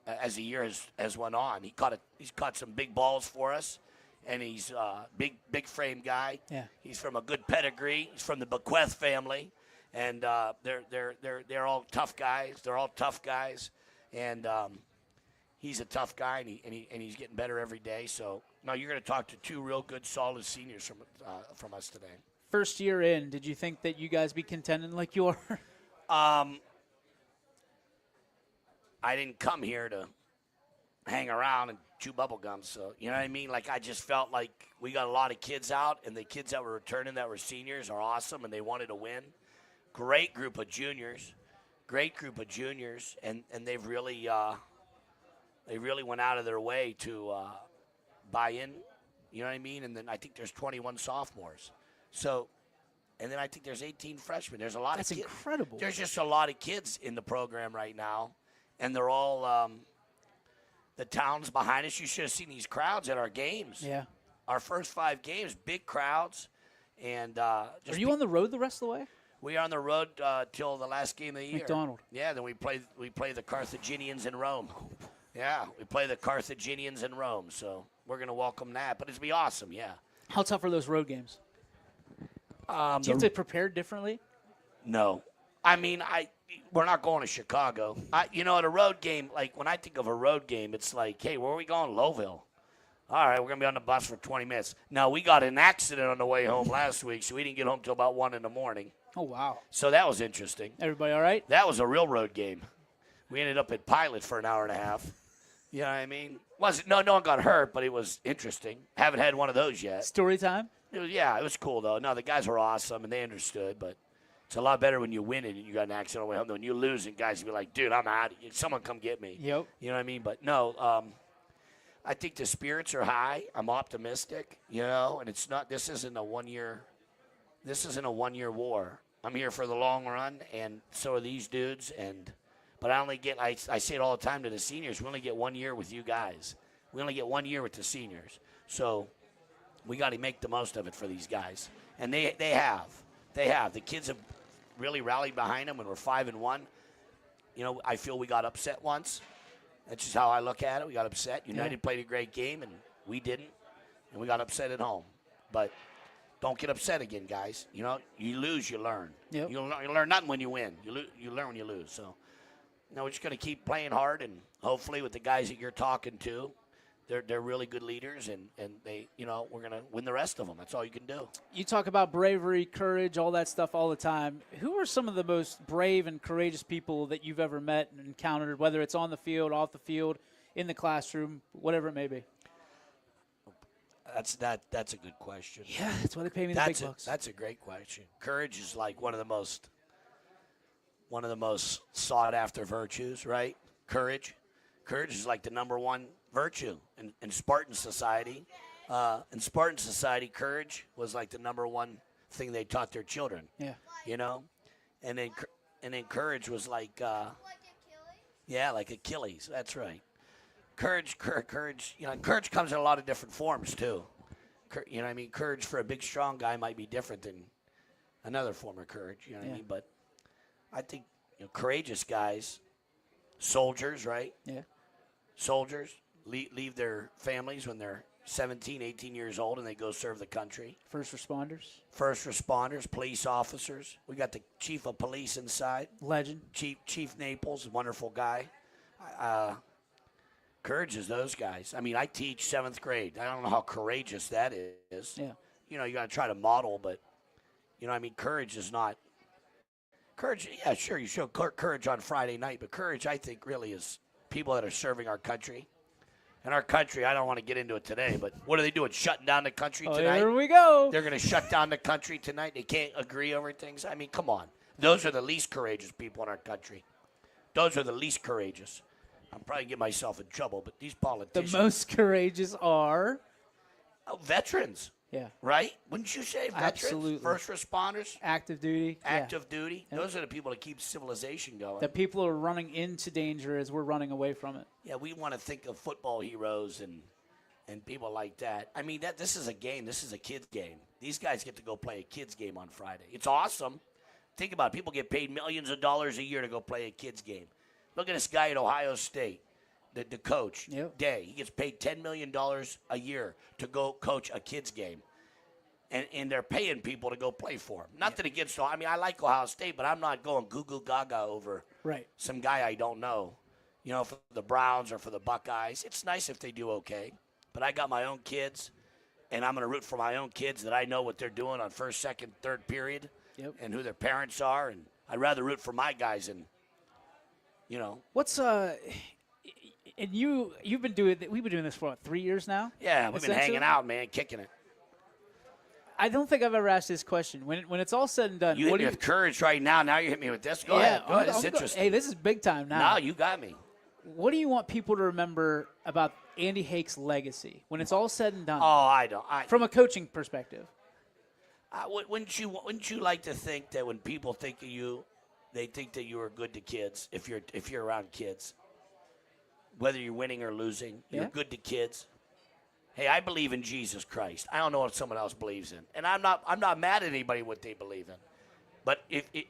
as the year has went on. He's caught some big balls for us, and he's a big frame guy. Yeah. He's from a good pedigree. He's from the Bequeth family, and they're all tough guys. They're all tough guys, and he's a tough guy, and he's getting better every day. So, No, you're going to talk to two real good, solid seniors from us today. First year in, did you think that you guys be contending like you are? I didn't come here to hang around and chew bubble gum, so you know what I mean? Like, I just felt like we got a lot of kids out, and the kids that were returning that were seniors are awesome, and they wanted to win. Great group of juniors, and they've really went out of their way to buy in, you know what I mean? And then I think there's 21 sophomores. So, and then I think there's 18 freshmen. There's a lot That's of kids. incredible. There's just a lot of kids in the program right now, and they're all the towns behind us. You should have seen these crowds at our games. Yeah. Our first 5 games, big crowds. And just Are you on the road the rest of the way? We are on the road till the last game of the year. McDonald. Yeah, then we play the Carthaginians in Rome. Yeah, we play the Carthaginians in Rome, so we're going to welcome that. But it'll be awesome, yeah. How tough are those road games? Do you have to prepare differently? No. I mean, we're not going to Chicago. At a road game, like when I think of a road game, it's like, hey, where are we going? Lowville. All right, we're going to be on the bus for 20 minutes. Now, we got in an accident on the way home last week, so we didn't get home till about 1 in the morning. Oh, wow. So that was interesting. Everybody all right? That was a real road game. We ended up at Pilot for an hour and a half. You know what I mean? No one got hurt, but it was interesting. Haven't had one of those yet. Story time? It was cool, though. No, the guys were awesome, and they understood, but it's a lot better when you win it and you got an accident on the way home than when you lose and guys be like, dude, I'm out. Someone come get me. Yep. You know what I mean? But, no, I think the spirits are high. I'm optimistic, and it's not – this isn't a one-year war. I'm here for the long run, and so are these dudes. But I say it all the time to the seniors, we only get 1 year with you guys. We only get 1 year with the seniors. So we got to make the most of it for these guys. And they have. The kids have really rallied behind them, and we're 5-1. I feel we got upset once. That's just how I look at it. We got upset. United played a great game, and we didn't. And we got upset at home. But don't get upset again, guys. You lose, you learn. Yep. You learn nothing when you win. You learn when you lose. So, we're just going to keep playing hard, and hopefully with the guys that you're talking to, they're really good leaders, and they, we're going to win the rest of them. That's all you can do. You talk about bravery, courage, all that stuff all the time. Who are some of the most brave and courageous people that you've ever met and encountered, whether it's on the field, off the field, in the classroom, whatever it may be? That's a good question. Yeah, that's why they pay me the big bucks. That's a great question. Courage is like one of the most sought after virtues, right? Courage is like the number one virtue in Spartan society. In Spartan society, courage was like the number one thing they taught their children. Yeah. And then courage was like like Achilles. That's right. Courage. Courage comes in a lot of different forms too. You know what I mean? Courage for a big, strong guy might be different than another form of courage. You know what I mean? But I think courageous guys, soldiers, right? Yeah. Soldiers leave their families when they're 17, 18 years old, and they go serve the country. First responders, police officers. We got the chief of police inside. Legend. Chief Naples, wonderful guy. Courage is those guys. I mean, I teach 7th grade. I don't know how courageous that is. Yeah. You got to try to model, but, courage is not. Courage, yeah, sure, you show courage on Friday night, but courage, I think, really is people that are serving our country. And our country, I don't want to get into it today, but what are they doing? Shutting down the country tonight? Here we go. They're going to shut down the country tonight. They can't agree over things. I mean, come on. Those are the least courageous people in our country. Those are the least courageous. I'm probably get myself in trouble, but these politicians. The most courageous are veterans. Yeah. Right? Wouldn't you say veterans? Absolutely. First responders? Active duty. Active duty. Those are the people that keep civilization going. The people are running into danger as we're running away from it. Yeah, we want to think of football heroes and people like that. I mean, this is a game. This is a kid's game. These guys get to go play a kid's game on Friday. It's awesome. Think about it. People get paid millions of dollars a year to go play a kid's game. Look at this guy at Ohio State, the coach, Day. He gets paid $10 million a year to go coach a kid's game. And they're paying people to go play for him. Not that it gets I mean, I like Ohio State, but I'm not going goo gaga over some guy I don't know, for the Browns or for the Buckeyes. It's nice if they do okay. but I got my own kids, and I'm going to root for my own kids that I know what they're doing on first, second, third period, and who their parents are, and I'd rather root for my guys and, What's and we've been doing this for what, 3 years now? Yeah, we've been hanging out, man, kicking it. I don't think I've ever asked this question. When it's all said and done, You hit me with courage right now. Now you hit me with this. Go ahead. Go ahead. It's interesting. Hey, this is big time now. No, you got me. What do you want people to remember about Andy Hake's legacy when it's all said and done? Oh, I don't. From a coaching perspective. Wouldn't you like to think that when people think of you, they think that you are good to kids if you're around kids, whether you're winning or losing, you're good to kids. Hey, I believe in Jesus Christ. I don't know what someone else believes in, and I'm not mad at anybody what they believe in, but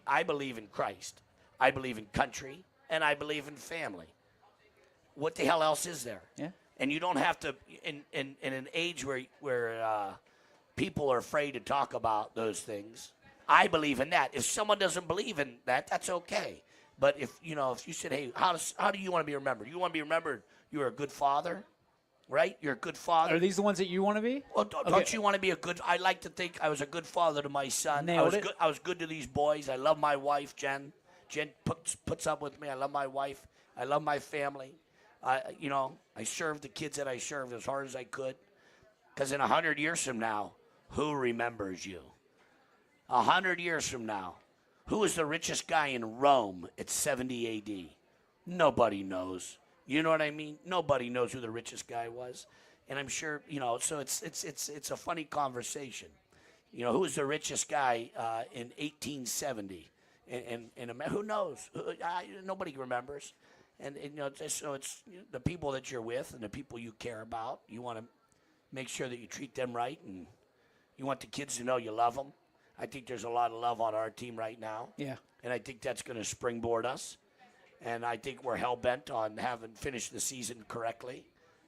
I believe in Christ, I believe in country, and I believe in family. What the hell else is there? Yeah. And you don't have to in an age where people are afraid to talk about those things. I believe in that. If someone doesn't believe in that, that's okay. But if you said, hey, how do you want to be remembered? You want to be remembered you're a good father, right? You're a good father. Are these the ones that you want to be? Well, don't you want to be a good? I like to think I was a good father to my son. Nailed it. I was good to these boys. I love my wife, Jen. Jen puts up with me. I love my wife. I love my family. I served the kids that I served as hard as I could. Because in 100 years from now, who remembers you? 100 years from now, who was the richest guy in Rome at 70 A.D.? Nobody knows. You know what I mean? Nobody knows who the richest guy was. And I'm sure, so it's a funny conversation. Who was the richest guy in 1870? And who knows? Nobody remembers. And so it's the people that you're with and the people you care about. You want to make sure that you treat them right, and you want the kids to know you love them. I think there's a lot of love on our team right now. Yeah. And I think that's going to springboard us. And I think we're hell-bent on having finished the season correctly.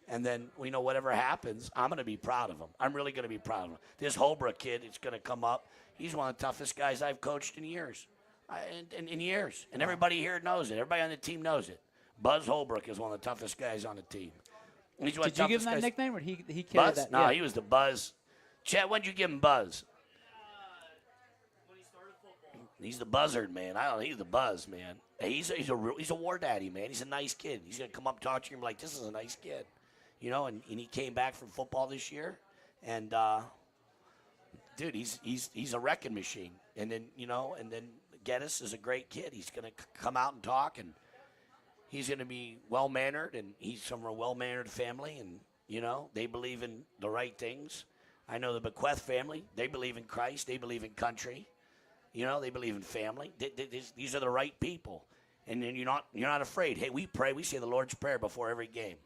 And then, whatever happens, I'm going to be proud of him. I'm really going to be proud of him. This Holbrook kid is going to come up. He's one of the toughest guys I've coached in years. In years. And everybody here knows it. Everybody on the team knows it. Buzz Holbrook is one of the toughest guys on the team. Did you give him that nickname, or he carried Buzz? that? No, he was the Buzz. Chad, when'd you give him Buzz? He's the buzzard, man. He's the buzz, man. He's a war daddy, man. He's a nice kid. He's gonna come up and talk to you and be like, this is a nice kid, And he came back from football this year, and dude, he's a wrecking machine. And then Geddes is a great kid. He's gonna come out and talk, and he's gonna be well mannered, and he's from a well mannered family, and they believe in the right things. I know the Bequeth family. They believe in Christ. They believe in country. They believe in family. These are the right people, and then you're not afraid. Hey, we pray. We say the Lord's Prayer before every game.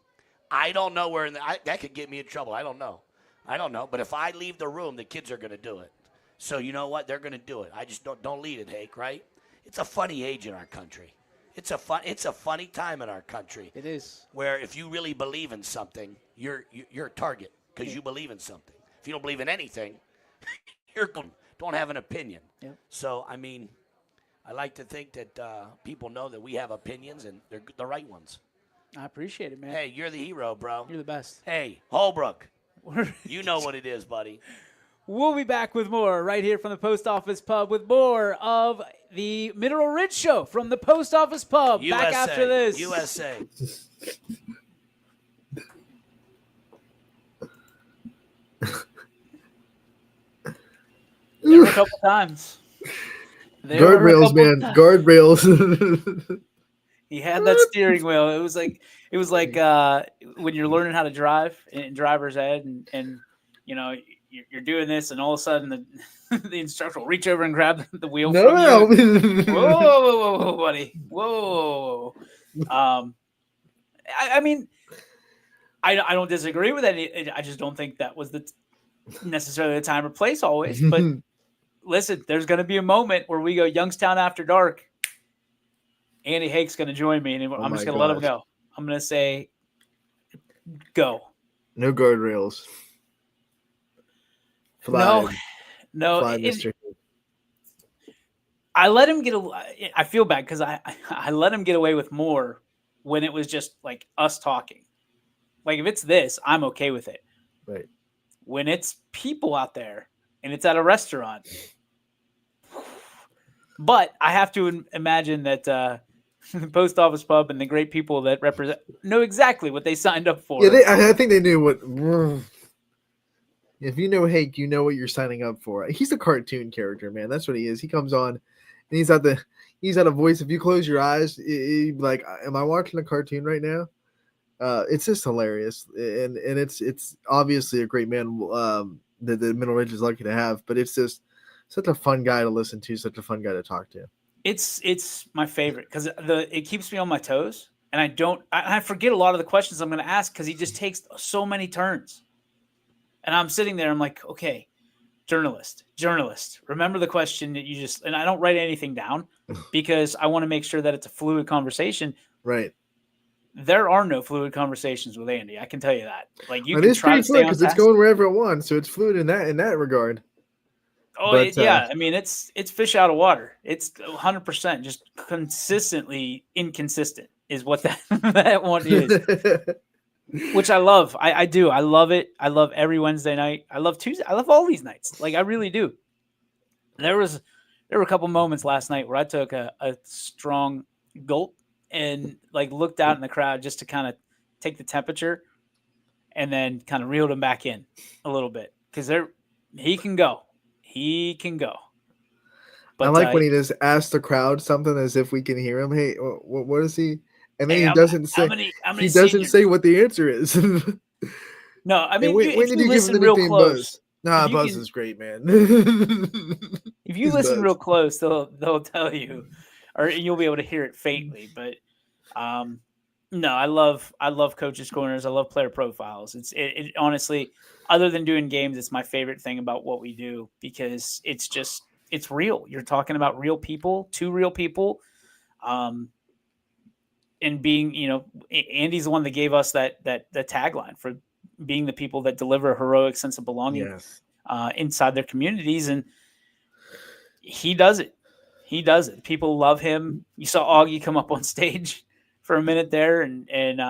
I don't know where that could get me in trouble. I don't know. But if I leave the room, the kids are going to do it. So you know what? They're going to do it. I just don't lead it, Hake. Right? It's a funny age in our country. It's a funny time in our country. It is. Where if you really believe in something, you're a target because you believe in something. If you don't believe in anything, you're don't have an opinion. Yep. So, I like to think that people know that we have opinions, and they're the right ones. I appreciate it, man. Hey, you're the hero, bro. You're the best. Hey, Holbrook, you know what it is, buddy. We'll be back with more right here from the Post Office Pub with more of the Mineral Ridge Show from the Post Office Pub. USA, back after this. USA. There were a couple times. Guardrails, man. Guardrails. He had that steering wheel. It was like when you're learning how to drive in driver's ed, and you're doing this, and all of a sudden the instructor will reach over and grab the wheel from you. Whoa, buddy. Whoa. I don't disagree with that. I just don't think that was necessarily the time or place always. But listen, there's going to be a moment where we go Youngstown After Dark. Andy Hake's going to join me, and I'm just going to let him go. I'm going to say, go. No guardrails. No. Fly, Mr. I let him get. I feel bad because I let him get away with more when it was just like us talking. Like if it's this, I'm okay with it. Right. When it's people out there and it's at a restaurant, but I have to imagine that the post office pub and the great people that represent know exactly what they signed up for. Yeah, I think they knew what. If you know Hake, you know what you're signing up for. He's a cartoon character, man. That's what he is. He comes on, and he's at a voice. If you close your eyes, you'd be like, "Am I watching a cartoon right now?" It's just hilarious, and it's obviously a great man that the Middle Ridge is lucky to have. But it's just such a fun guy to listen to, such a fun guy to talk to. It's my favorite because it keeps me on my toes, and I forget a lot of the questions I'm going to ask because he just takes so many turns. And I'm sitting there, I'm like, okay, journalist, remember the question that you just, and I don't write anything down because I want to make sure that it's a fluid conversation. Right. There are no fluid conversations with Andy. I can tell you that. Like you it can is try pretty to fluid stay on because it's task. going wherever it wants, so it's fluid in that regard. Oh But, yeah, I mean it's fish out of water. It's 100% just consistently inconsistent is what that one is. Which I love. I do. I love it. I love every Wednesday night. I love Tuesday. I love all these nights. Like I really do. There were a couple moments last night where I took a strong gulp and like looked out in the crowd just to kind of take the temperature and then kind of reeled him back in a little bit because he can go. But I like when he just asks the crowd something as if we can hear him. Hey, what is he? And then he doesn't say. He doesn't say what the answer is. No, I mean, when if did you you give him listen the real nickname close, Buzz? Nah, if you Buzz can- is great, man. if you listen real close, they'll tell you, or you'll be able to hear it faintly. But no, I love coaches' corners. I love player profiles. It honestly, other than doing games, it's my favorite thing about what we do because it's real. You're talking about real people, two real people. And being, Andy's the one that gave us that tagline for being the people that deliver a heroic sense of belonging inside their communities. And he does it. People love him. You saw Augie come up on stage for a minute there and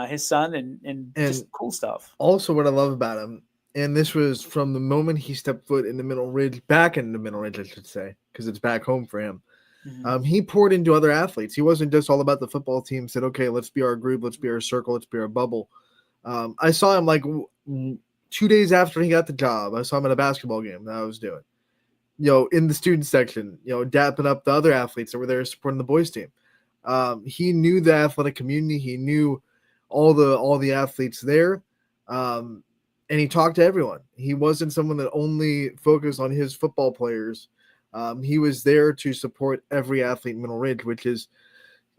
his son and just cool stuff. Also, what I love about him, and this was from the moment he stepped foot in the Middle Ridge, back in the Middle Ridge, I should say, because it's back home for him. Mm-hmm. He poured into other athletes. He wasn't just all about the football team. Said, okay, let's be our group. Let's be our circle. Let's be our bubble. I saw him like 2 days after he got the job. I saw him at a basketball game that I was doing, in the student section, dapping up the other athletes that were there supporting the boys team. He knew the athletic community. He knew all the athletes there. And he talked to everyone. He wasn't someone that only focused on his football players. He was there to support every athlete in Middle Ridge, which is,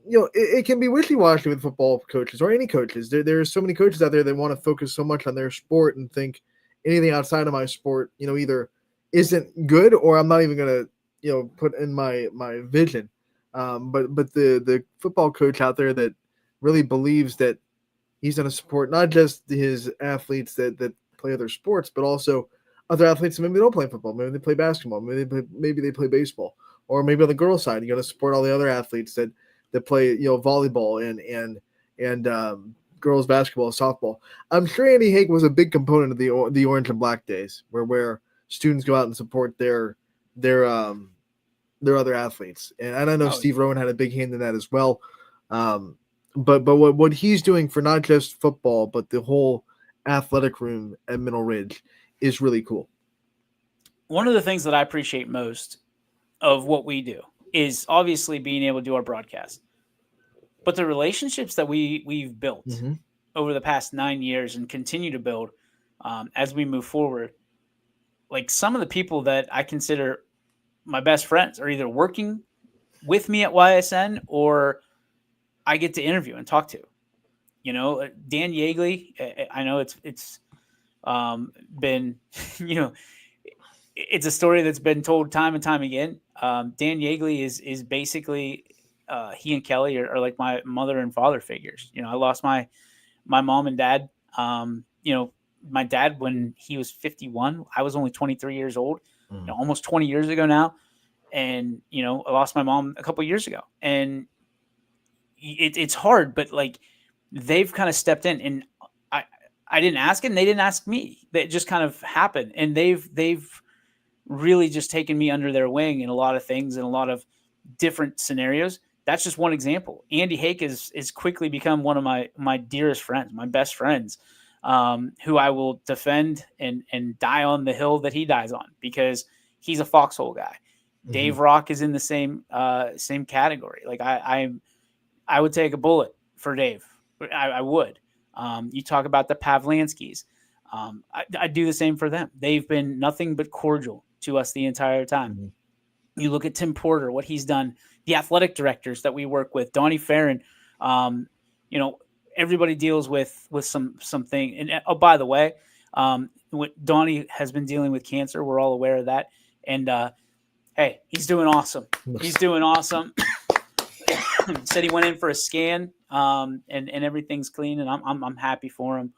it can be wishy-washy with football coaches or any coaches. There are so many coaches out there that want to focus so much on their sport and think anything outside of my sport, either isn't good or I'm not even going to, put in my vision. But the football coach out there that really believes that he's going to support not just his athletes that play other sports, but also other athletes that maybe don't play football, maybe they play basketball, maybe they play baseball, or maybe on the girls' side, you got to support all the other athletes that play, volleyball and girls' basketball, softball. I'm sure Andy Hake was a big component of the Orange and Black Days, where students go out and support their other athletes, and I know Steve Rowan had a big hand in that as well. But what he's doing for not just football, but the whole athletic room at Middle Ridge is really cool. One of the things that I appreciate most of what we do is obviously being able to do our broadcast, but the relationships that we've built over the past 9 years and continue to build as we move forward. Like some of the people that I consider my best friends are either working with me at YSN or I get to interview and talk to. Dan Yeagley, I know it's been, it's a story that's been told time and time again. Dan Yeagley is basically, he and Kelly are like my mother and father figures. I lost my mom and dad, my dad when he was 51, I was only 23 years old, almost 20 years ago now. And, I lost my mom a couple of years ago, and it's hard, but like they've kind of stepped in, and I didn't ask it, and they didn't ask me. It just kind of happened, and they've really just taken me under their wing in a lot of things, in a lot of different scenarios. That's just one example. Andy Hake is quickly become one of my dearest friends, my best friends, who I will defend and die on the hill that he dies on, because he's a foxhole guy. Mm-hmm. Dave Rock is in the same category. Like I would take a bullet for Dave. I would. You talk about the Pavlanskis. I do the same for them. They've been nothing but cordial to us the entire time. Mm-hmm. You look at Tim Porter, what he's done, the athletic directors that we work with, Donnie Farron, everybody deals with something. And oh, by the way, what Donnie has been dealing with cancer. We're all aware of that. And hey, he's doing awesome. He's doing awesome. Said he went in for a scan, and everything's clean, and I'm happy for him.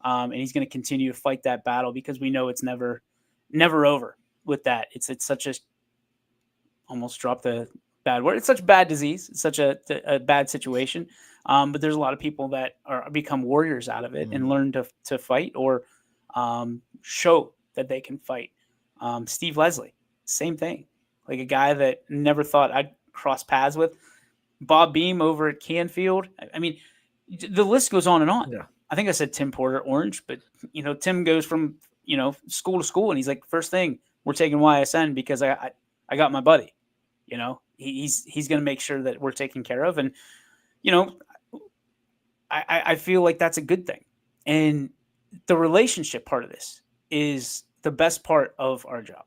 And he's going to continue to fight that battle, because we know it's never over with that. It's such a, almost dropped the bad word. It's such a bad disease. It's such a bad situation. But there's a lot of people that become warriors out of it and learn to fight, or show that they can fight. Steve Leslie, same thing. Like a guy that never thought I'd cross paths with. Bob Beam over at Canfield. I mean, the list goes on and on. Yeah. I think I said Tim Porter, Orange, but Tim goes from school to school, and he's like, first thing, we're taking YSN because I got my buddy. He's going to make sure that we're taken care of, and I feel like that's a good thing. And the relationship part of this is the best part of our job.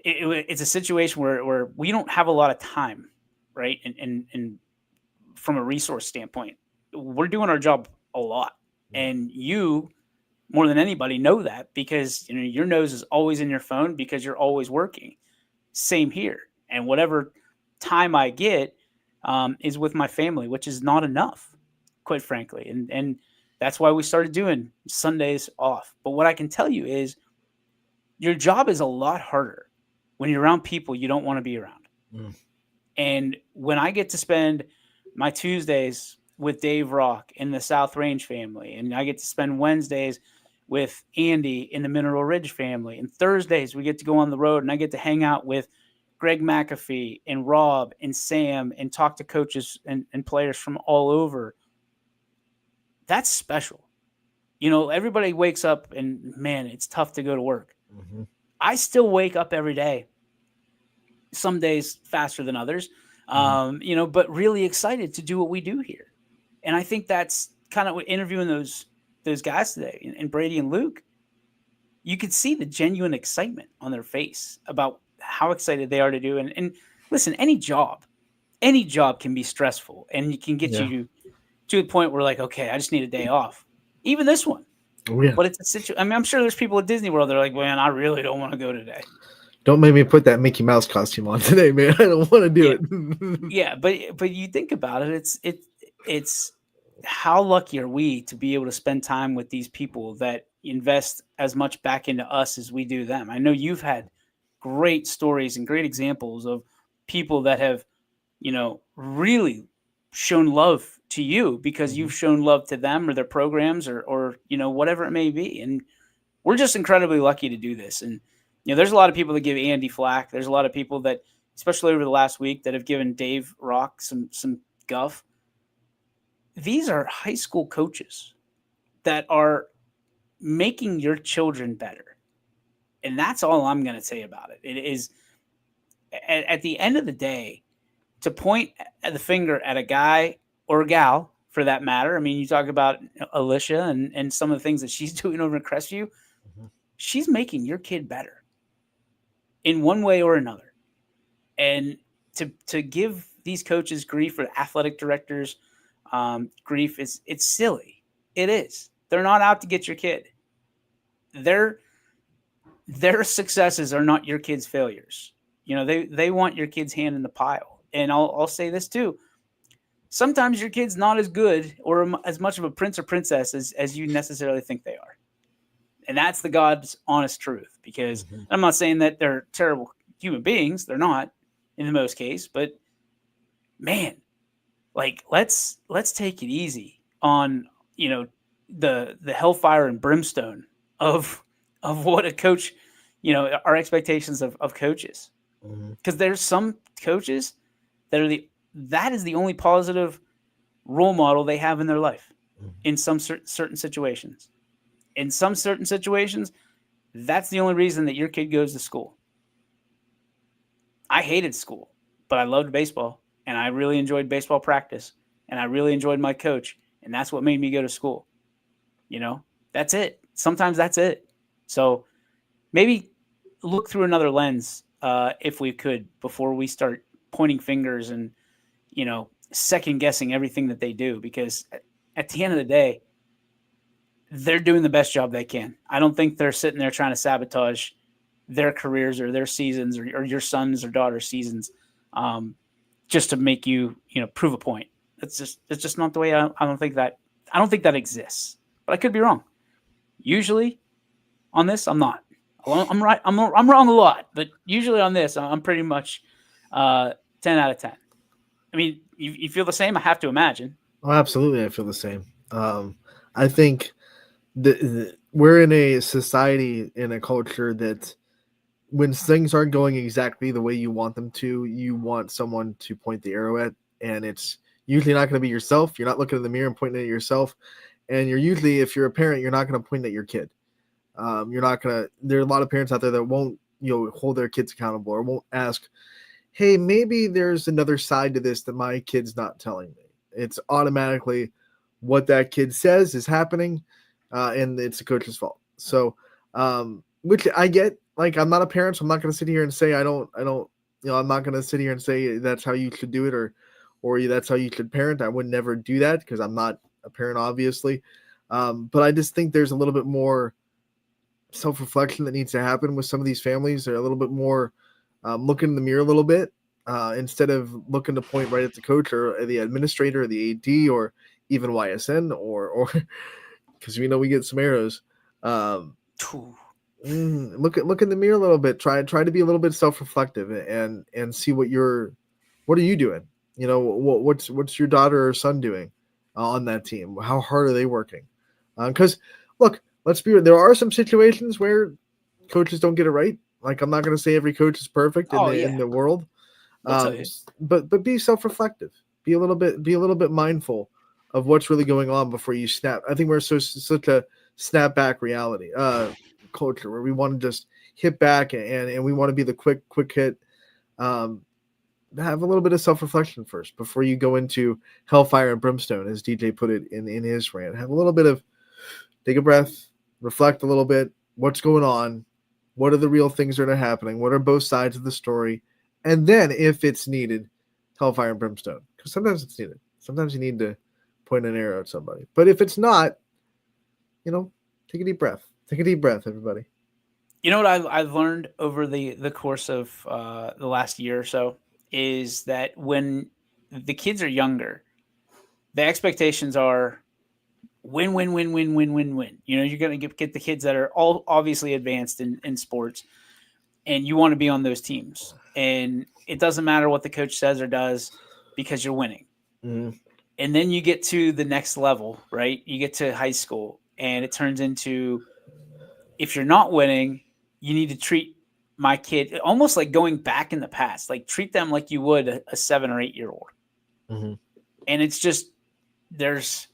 It's a situation where we don't have a lot of time, right? And from a resource standpoint, we're doing our job a lot. And you, more than anybody, know that, because your nose is always in your phone because you're always working. Same here. And whatever time I get is with my family, which is not enough, quite frankly. And that's why we started doing Sundays off. But what I can tell you is your job is a lot harder when you're around people you don't want to be around. And when I get to spend my Tuesdays with Dave Rock and the South Range family, and I get to spend Wednesdays with Andy and the Mineral Ridge family, and Thursdays we get to go on the road, and I get to hang out with Greg McAfee and Rob and Sam and talk to coaches and players from all over. That's special. Everybody wakes up and, man, it's tough to go to work. Mm-hmm. I still wake up every day, some days faster than others, but really excited to do what we do here. And I think that's kind of what interviewing those guys today, and Brady and Luke, you could see the genuine excitement on their face about how excited they are to do. And listen, any job can be stressful, and it can get you to the point where, like, okay, I just need a day off. Even this one. Oh, yeah. But it's a situation. I mean, I'm sure there's people at Disney World that are like, man, I really don't want to go today. Don't make me put that Mickey Mouse costume on today, man. I don't want to do it. Yeah, but you think about it, it's how lucky are we to be able to spend time with these people that invest as much back into us as we do them. I know you've had great stories and great examples of people that have, really shown love to you because you've shown love to them or their programs or whatever it may be. And we're just incredibly lucky to do this. And, there's a lot of people that give Andy flack. There's a lot of people that, especially over the last week, that have given Dave Rock some guff. These are high school coaches that are making your children better. And that's all I'm going to say about it. It is, at the end of the day, to point the finger at a guy or a gal, for that matter. I mean, you talk about Alicia and some of the things that she's doing over in Crestview. Mm-hmm. She's making your kid better in one way or another. And to give these coaches grief, or athletic directors grief, it's silly. It is. They're not out to get your kid. Their successes are not your kid's failures. They want your kid's hand in the pile. And I'll say this too. Sometimes your kid's not as good or as much of a prince or princess as you necessarily think they are. And that's the God's honest truth, because I'm not saying that they're terrible human beings. They're not in the most case, but man, like let's take it easy on, the hellfire and brimstone of what a coach, our expectations of coaches. Because there's some coaches that is the only positive role model they have in their life in some certain situations. In some certain situations, that's the only reason that your kid goes to school. I hated school, but I loved baseball, and I really enjoyed baseball practice, and I really enjoyed my coach, and that's what made me go to school. That's it. Sometimes that's it. So maybe look through another lens if we could before we start pointing fingers and, second guessing everything that they do, because at the end of the day, they're doing the best job they can. I don't think they're sitting there trying to sabotage their careers or their seasons or your sons or daughters' seasons just to make you, prove a point. It's just not the way. I don't think that exists, but I could be wrong. Usually on this, I'm not. I'm right. I'm wrong a lot, but usually on this, I'm pretty much 10 out of 10. I mean, you feel the same? I have to imagine. Oh, absolutely. I feel the same. I think we're in a society, in a culture that when things aren't going exactly the way you want them to, you want someone to point the arrow at, and it's usually not going to be yourself. You're not looking in the mirror and pointing at yourself. And you're usually, if you're a parent, you're not going to point at your kid. You're not going to, there are a lot of parents out there that won't, hold their kids accountable or won't ask, hey, maybe there's another side to this that my kid's not telling me. It's automatically what that kid says is happening, and it's the coach's fault. So, which I get. Like, I'm not a parent, so I'm not going to sit here and say I'm not going to sit here and say that's how you should do it or that's how you should parent. I would never do that because I'm not a parent, obviously. But I just think there's a little bit more self-reflection that needs to happen with some of these families. They're a little bit more look in the mirror a little bit instead of looking to point right at the coach or the administrator or the AD or even YSN or because we know we get some arrows. Look in the mirror a little bit. Try to be a little bit self-reflective and see what are you doing? What's your daughter or son doing on that team? How hard are they working? Because look, let's be real. There are some situations where coaches don't get it right. Like, I'm not going to say every coach is perfect in the world, but be self-reflective. Be a little bit mindful of what's really going on before you snap. I think we're such a snap-back reality culture where we want to just hit back and we want to be the quick hit. Have a little bit of self-reflection first before you go into hellfire and brimstone, as DJ put it in his rant. Have a little bit of take a breath, reflect a little bit. What's going on? What are the real things that are happening? What are both sides of the story? And then, if it's needed, hellfire and brimstone. Because sometimes it's needed. Sometimes you need to point an arrow at somebody. But if it's not, take a deep breath. Take a deep breath, everybody. You know what I've learned over the course of the last year or so is that when the kids are younger, the expectations are win. You're going to get the kids that are all obviously advanced in sports, and you want to be on those teams. And it doesn't matter what the coach says or does because you're winning. Mm-hmm. And then you get to the next level, right? You get to high school, and it turns into, if you're not winning, you need to treat my kid almost like going back in the past, like treat them like you would a 7 or 8 year old. Mm-hmm. And it's just, there's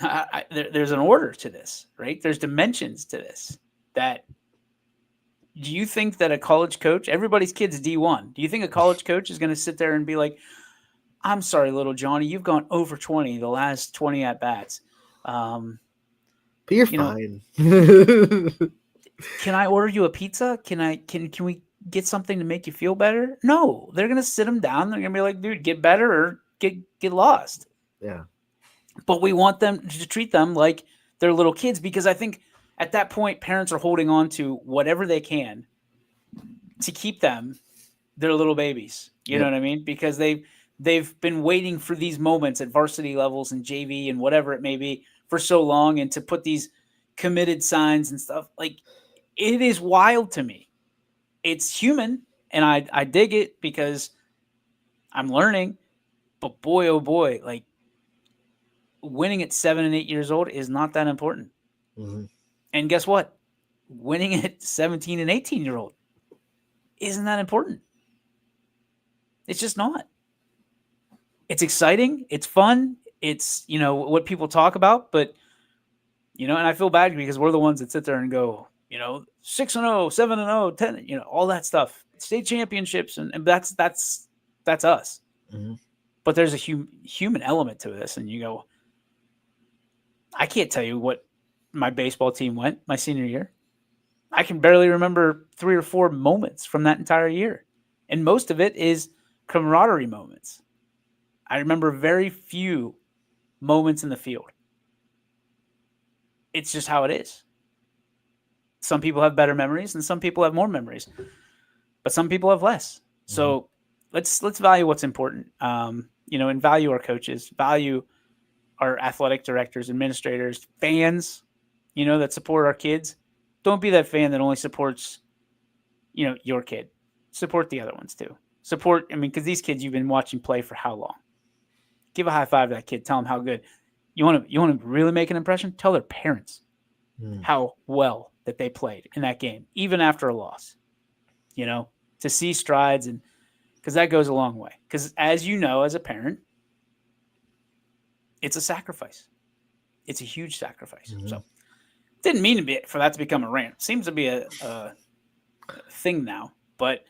an order to this, right? There's dimensions to this. That, do you think that a college coach, everybody's kid's D1, do you think a college coach is going to sit there and be like, I'm sorry, little Johnny, you've gone over 20 the last 20 at bats. But you're fine. Can I order you a pizza? Can we get something to make you feel better? No, they're gonna sit them down. They're gonna be like, dude, get better or get lost. Yeah. But we want them to treat them like they're little kids, because I think at that point parents are holding on to whatever they can to keep them their little babies. You know what I mean? Because they've been waiting for these moments at varsity levels and JV and whatever it may be for so long, and to put these committed signs and stuff, like, it is wild to me. It's human, and I dig it because I'm learning, but boy, oh boy, like, winning at 7 and 8 years old is not that important. Mhm. And guess what? Winning at 17 and 18-year-old isn't that important. It's just not. It's exciting. It's fun. It's, what people talk about, but, and I feel bad because we're the ones that sit there and go, 6-0, 7-0, 10, all that stuff, state championships. And that's us. Mhm. But there's a human element to this. And you go, I can't tell you what my baseball team went my senior year. I can barely remember 3 or 4 moments from that entire year. And most of it is camaraderie moments. I remember very few moments in the field. It's just how it is. Some people have better memories and some people have more memories, but some people have less. So let's value what's important. And value our coaches, value our athletic directors, administrators, fans, that support our kids. Don't be that fan that only supports, your kid. Support the other ones too. Because these kids you've been watching play for how long? Give a high five to that kid. Tell them how good. You want to really make an impression? Tell their parents how well that they played in that game, even after a loss. To see strides, and because that goes a long way. Because as you know, as a parent, it's a sacrifice. It's a huge sacrifice. So didn't mean for that to become a rant. Seems to be a thing now. But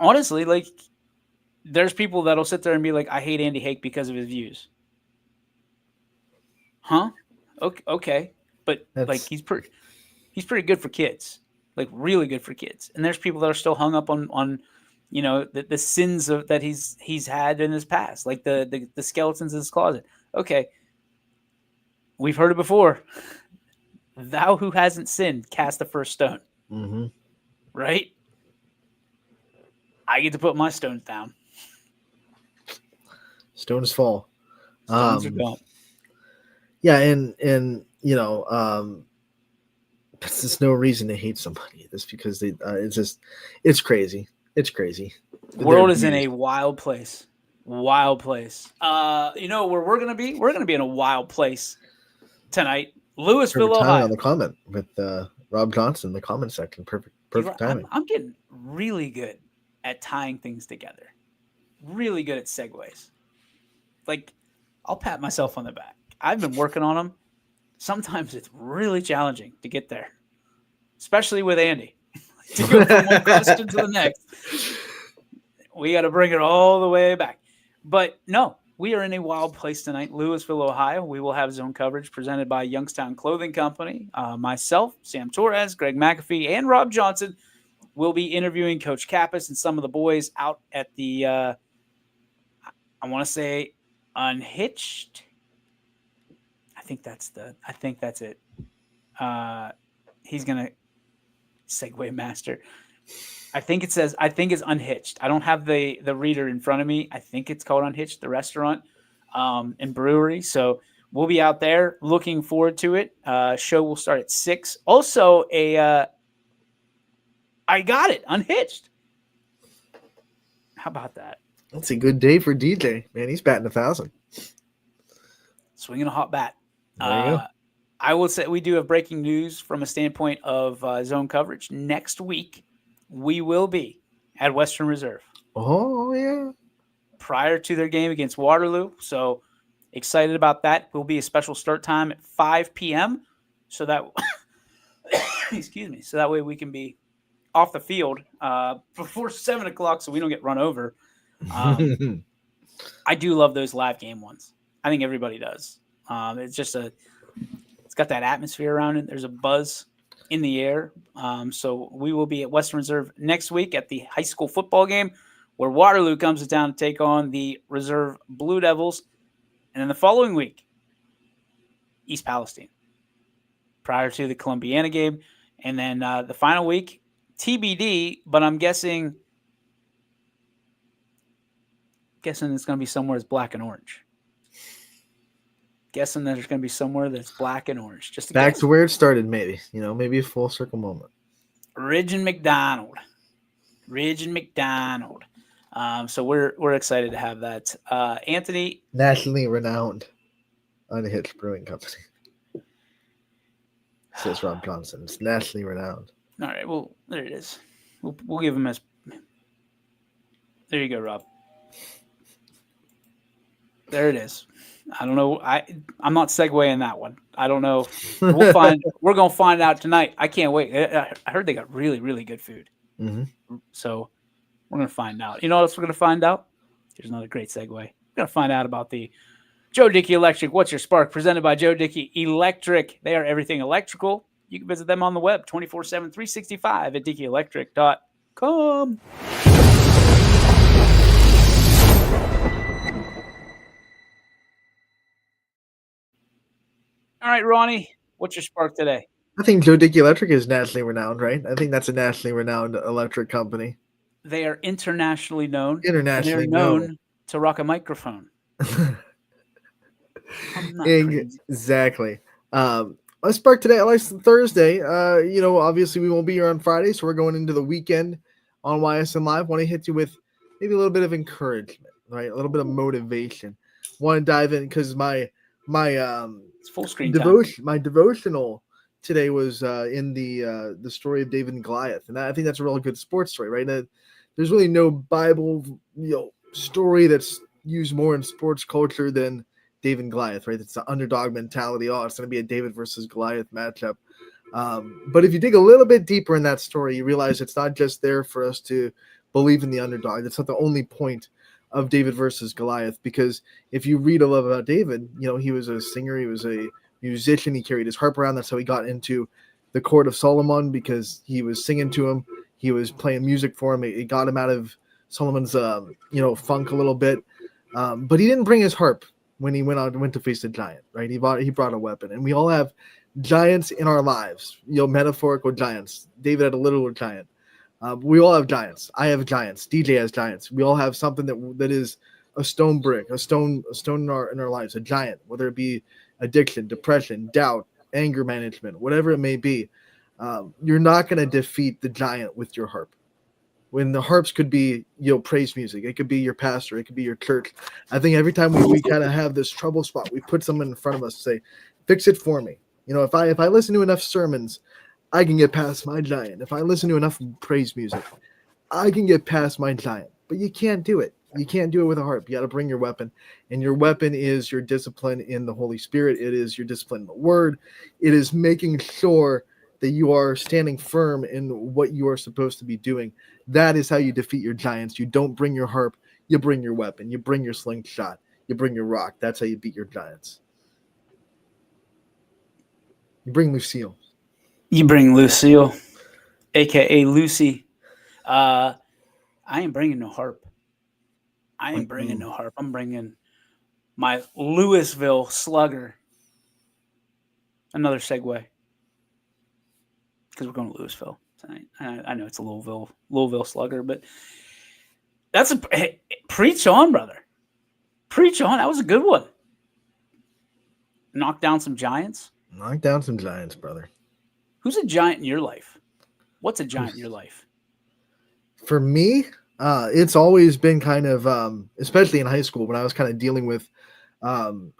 honestly, there's people that'll sit there and be like, I hate Andy Hake because of his views. Huh? Okay. But he's pretty good for kids. Really good for kids. And there's people that are still hung up on the sins that he's had in his past, like the skeletons in his closet. Okay. We've heard it before. Thou who hasn't sinned, cast the first stone. Mm-hmm. Right? I get to put my stones down. Stones fall. Stones are gone. Yeah, and there's no reason to hate somebody. That's because it's crazy. It's crazy. The world is in a wild place. Wild place. Where we're gonna be? We're gonna be in a wild place tonight. Louisville, Ohio. On the comment with Rob Johnson in the comment section. Perfect timing. I'm getting really good at tying things together. Really good at segues. I'll pat myself on the back. I've been working on them. Sometimes it's really challenging to get there, especially with Andy. To go from one question to the next, we got to bring it all the way back. But no, we are in a wild place tonight, Louisville, Ohio. We will have zone coverage presented by Youngstown Clothing Company. Myself, Sam Torres, Greg McAfee, and Rob Johnson will be interviewing Coach Kappas and some of the boys out at the, I want to say, Unhitched. I think that's it. He's gonna segue master. I think it's Unhitched. I don't have the reader in front of me. I think it's called Unhitched, the restaurant and brewery. So we'll be out there. Looking forward to it. Show will start at 6. Also, I got it, Unhitched. How about that? That's a good day for DJ. Man, he's batting 1,000. Swinging a hot bat. There you go. I will say we do have breaking news from a standpoint of zone coverage. Next week, we will be at Western Reserve. Oh, yeah. Prior to their game against Waterloo. So excited about that. Will be a special start time at 5 p.m. So that, excuse me, so that way we can be off the field before 7 o'clock so we don't get run over. I do love those live game ones. I think everybody does. It's got that atmosphere around it. There's a buzz in the air. So we will be at Western Reserve next week at the high school football game where Waterloo comes to town to take on the Reserve Blue Devils. And then the following week, East Palestine prior to the Columbiana game. And then the final week, TBD, but I'm guessing it's going to be somewhere that's black and orange. Guessing that there's going to be somewhere that's black and orange. Just back to where it started, maybe. Maybe a full circle moment. Ridge and McDonald. So we're excited to have that. Anthony, nationally renowned. Unhitched Brewing Company. Says Rob Johnson. It's nationally renowned. All right. Well, there it is. We'll give him his. There you go, Rob. There it is. I don't know. I'm not segueing that one. I don't know. We'll find. We're gonna find out tonight. I can't wait. I heard they got really, really good food. Mm-hmm. So we're gonna find out. You know what else we're gonna find out? Here's another great segue. We're gonna find out about the Joe Dickey Electric. What's your spark? Presented by Joe Dickey Electric. They are everything electrical. You can visit them on the web 24/7, 365 at DickeyElectric.com. All right, Ronnie, what's your spark today? I think Joe Dickey Electric is nationally renowned, right? I think that's a nationally renowned electric company. They are internationally known. Internationally and they're known to rock a microphone. I'm not crazy. Exactly. My spark today, I like Thursday. Obviously we won't be here on Friday, so we're going into the weekend on YSN Live. Want to hit you with maybe a little bit of encouragement, right? A little bit of motivation. Want to dive in because my It's full screen devotion, my devotional today was in the story of David and Goliath, and I think that's a really good sports story, right? There's really no Bible story that's used more in sports culture than David and Goliath, right? It's the underdog mentality. Oh, it's going to be a David versus Goliath matchup. But if you dig a little bit deeper in that story, you realize it's not just there for us to believe in the underdog. That's not the only point of David versus Goliath, because if you read a lot about David, he was a singer, he was a musician, he carried his harp around. That's how he got into the court of Solomon, because he was singing to him, he was playing music for him. It got him out of Solomon's funk a little bit, but he didn't bring his harp when he went to face the giant, right? He brought a weapon, and we all have giants in our lives, metaphorical giants. David had a literal giant. We all have giants. I have giants. DJ has giants. We all have something that is a stone brick, a stone in our lives, a giant, whether it be addiction, depression, doubt, anger management, whatever it may be. You're not going to defeat the giant with your harp. When the harps could be, praise music. It could be your pastor. It could be your church. I think every time we kind of have this trouble spot, we put someone in front of us and say, fix it for me. If I listen to enough sermons, I can get past my giant. If I listen to enough praise music, I can get past my giant. But you can't do it. You can't do it with a harp. You got to bring your weapon. And your weapon is your discipline in the Holy Spirit. It is your discipline in the Word. It is making sure that you are standing firm in what you are supposed to be doing. That is how you defeat your giants. You don't bring your harp. You bring your weapon. You bring your slingshot. You bring your rock. That's how you beat your giants. You bring Lucille. You bring Lucille, a.k.a. Lucy. I ain't bringing no harp. I'm bringing my Louisville Slugger. Another segue. Because we're going to Louisville tonight. I know it's a Louisville Slugger, but that's preach on, brother. Preach on. That was a good one. Knock down some giants. Knock down some giants, brother. Who's a giant in your life? What's a giant in your life? For me, it's always been kind of, especially in high school when I was kind of dealing with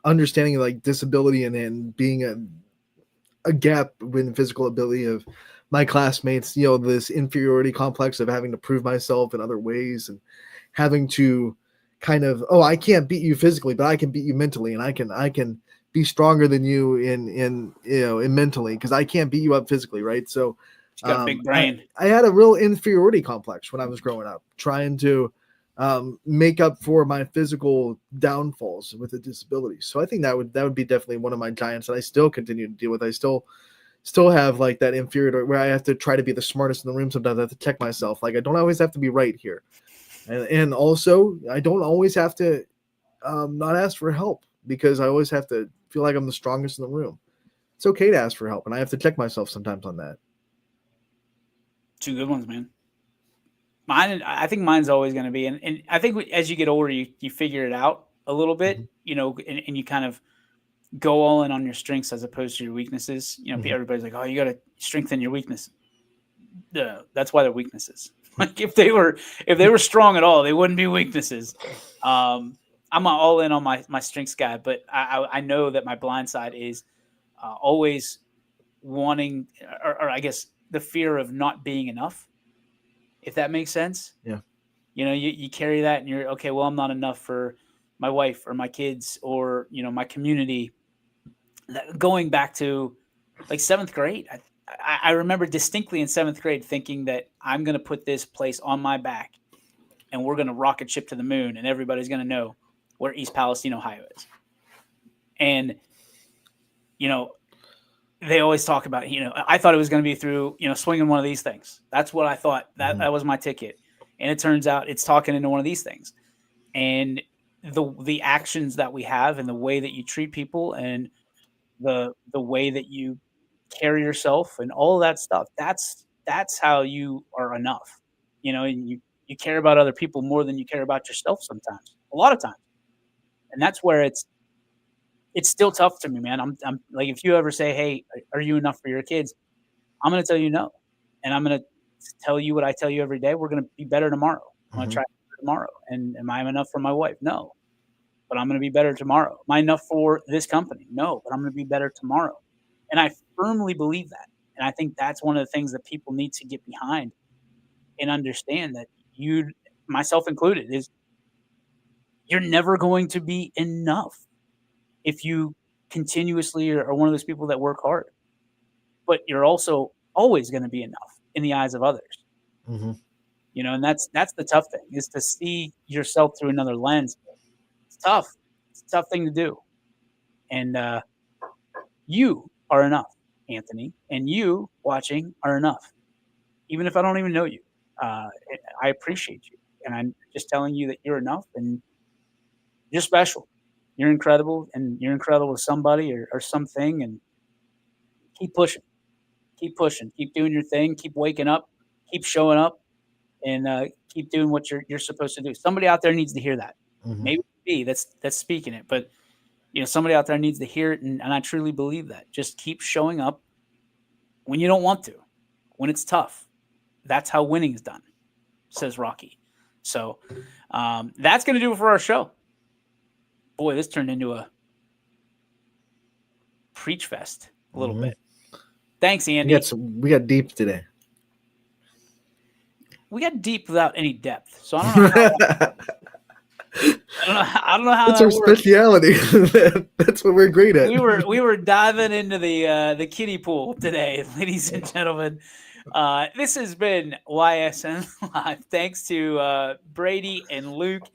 understanding like disability and being a gap in physical ability of my classmates, this inferiority complex of having to prove myself in other ways and having to kind of, I can't beat you physically, but I can beat you mentally, and I can be stronger than you in mentally, because I can't beat you up physically, right? So you got a big brain. I had a real inferiority complex when I was growing up, trying to make up for my physical downfalls with a disability. So I think that would be definitely one of my giants that I still continue to deal with. I still have like that inferiority where I have to try to be the smartest in the room. Sometimes I have to check myself. Like I don't always have to be right here. And also I don't always have to not ask for help, because I always have to feel like I'm the strongest in the room. It's okay to ask for help, and I have to check myself sometimes on that. Two good ones, man. I think mine's always going to be, and I think as you get older, you figure it out a little bit, and you kind of go all in on your strengths as opposed to your weaknesses. Everybody's like, oh, you got to strengthen your weakness. That's why they're weaknesses. Like if they were strong at all, they wouldn't be weaknesses. I'm all in on my strengths guy, but I know that my blind side is always wanting, or I guess the fear of not being enough, if that makes sense. Yeah. You know, you carry that and you're okay. Well, I'm not enough for my wife or my kids or, you know, my community. Going back to like 7th grade, I remember distinctly in 7th grade thinking that I'm going to put this place on my back and we're going to rocket ship to the moon and everybody's going to know where East Palestine, Ohio is. And, you know, they always talk about, you know, I thought it was going to be through, you know, swinging one of these things. That's what I thought. That was my ticket. And it turns out it's talking into one of these things. And the actions that we have and the way that you treat people and the way that you carry yourself and all of that stuff, that's how you are enough. You know, and you care about other people more than you care about yourself sometimes, a lot of times. And that's where it's still tough to me, man. I'm like, if you ever say, hey, are you enough for your kids? I'm going to tell you no. And I'm going to tell you what I tell you every day. We're going to be better tomorrow. I'm going to try tomorrow. And am I enough for my wife? No. But I'm going to be better tomorrow. Am I enough for this company? No. But I'm going to be better tomorrow. And I firmly believe that. And I think that's one of the things that people need to get behind and understand, that you, myself included, is you're never going to be enough if you continuously are one of those people that work hard. But you're also always going to be enough in the eyes of others. You know, and that's the tough thing, is to see yourself through another lens. It's tough. It's a tough thing to do. And you are enough, Anthony, and you watching are enough. Even if I don't even know you, I appreciate you. And I'm just telling you that you're enough and you're special. You're incredible, and you're incredible to somebody or something, and keep pushing. Keep pushing. Keep doing your thing. Keep waking up. Keep showing up, and keep doing what you're supposed to do. Somebody out there needs to hear that. Maybe me that's speaking it, but you know, somebody out there needs to hear it, and I truly believe that. Just keep showing up when you don't want to, when it's tough. That's how winning is done, says Rocky. So that's going to do it for our show. Boy, this turned into a preach fest a little bit. Thanks, Andy. We got deep today. We got deep without any depth. So I don't know. I don't know how that's that our works. speciality. That's what we're great at. We were diving into the kiddie pool today, ladies and gentlemen. This has been YSN Live. Thanks to Brady and Luke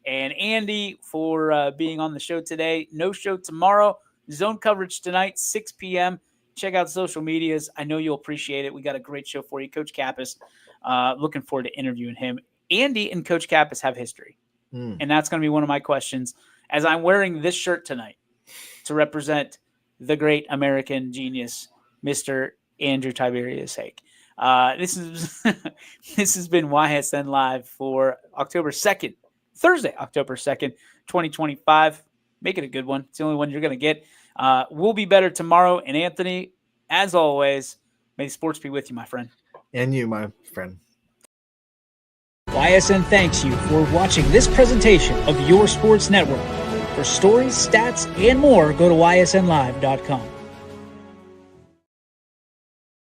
and Andy for being on the show today. No show tomorrow. Zone coverage tonight, 6 p.m. Check out social medias. I know you'll appreciate it. We got a great show for you. Coach Kappas, looking forward to interviewing him. Andy and Coach Kappas have history. And that's going to be one of my questions, as I'm wearing this shirt tonight to represent the great American genius, Mr. Andrew Tiberius Hake. This has been YSN Live for October 2nd, Thursday, October 2nd, 2025. Make it a good one. It's the only one you're going to get. We'll be better tomorrow. And Anthony, as always, may sports be with you, my friend. And you, my friend. YSN thanks you for watching this presentation of Your Sports Network. For stories, stats, and more, go to ysnlive.com.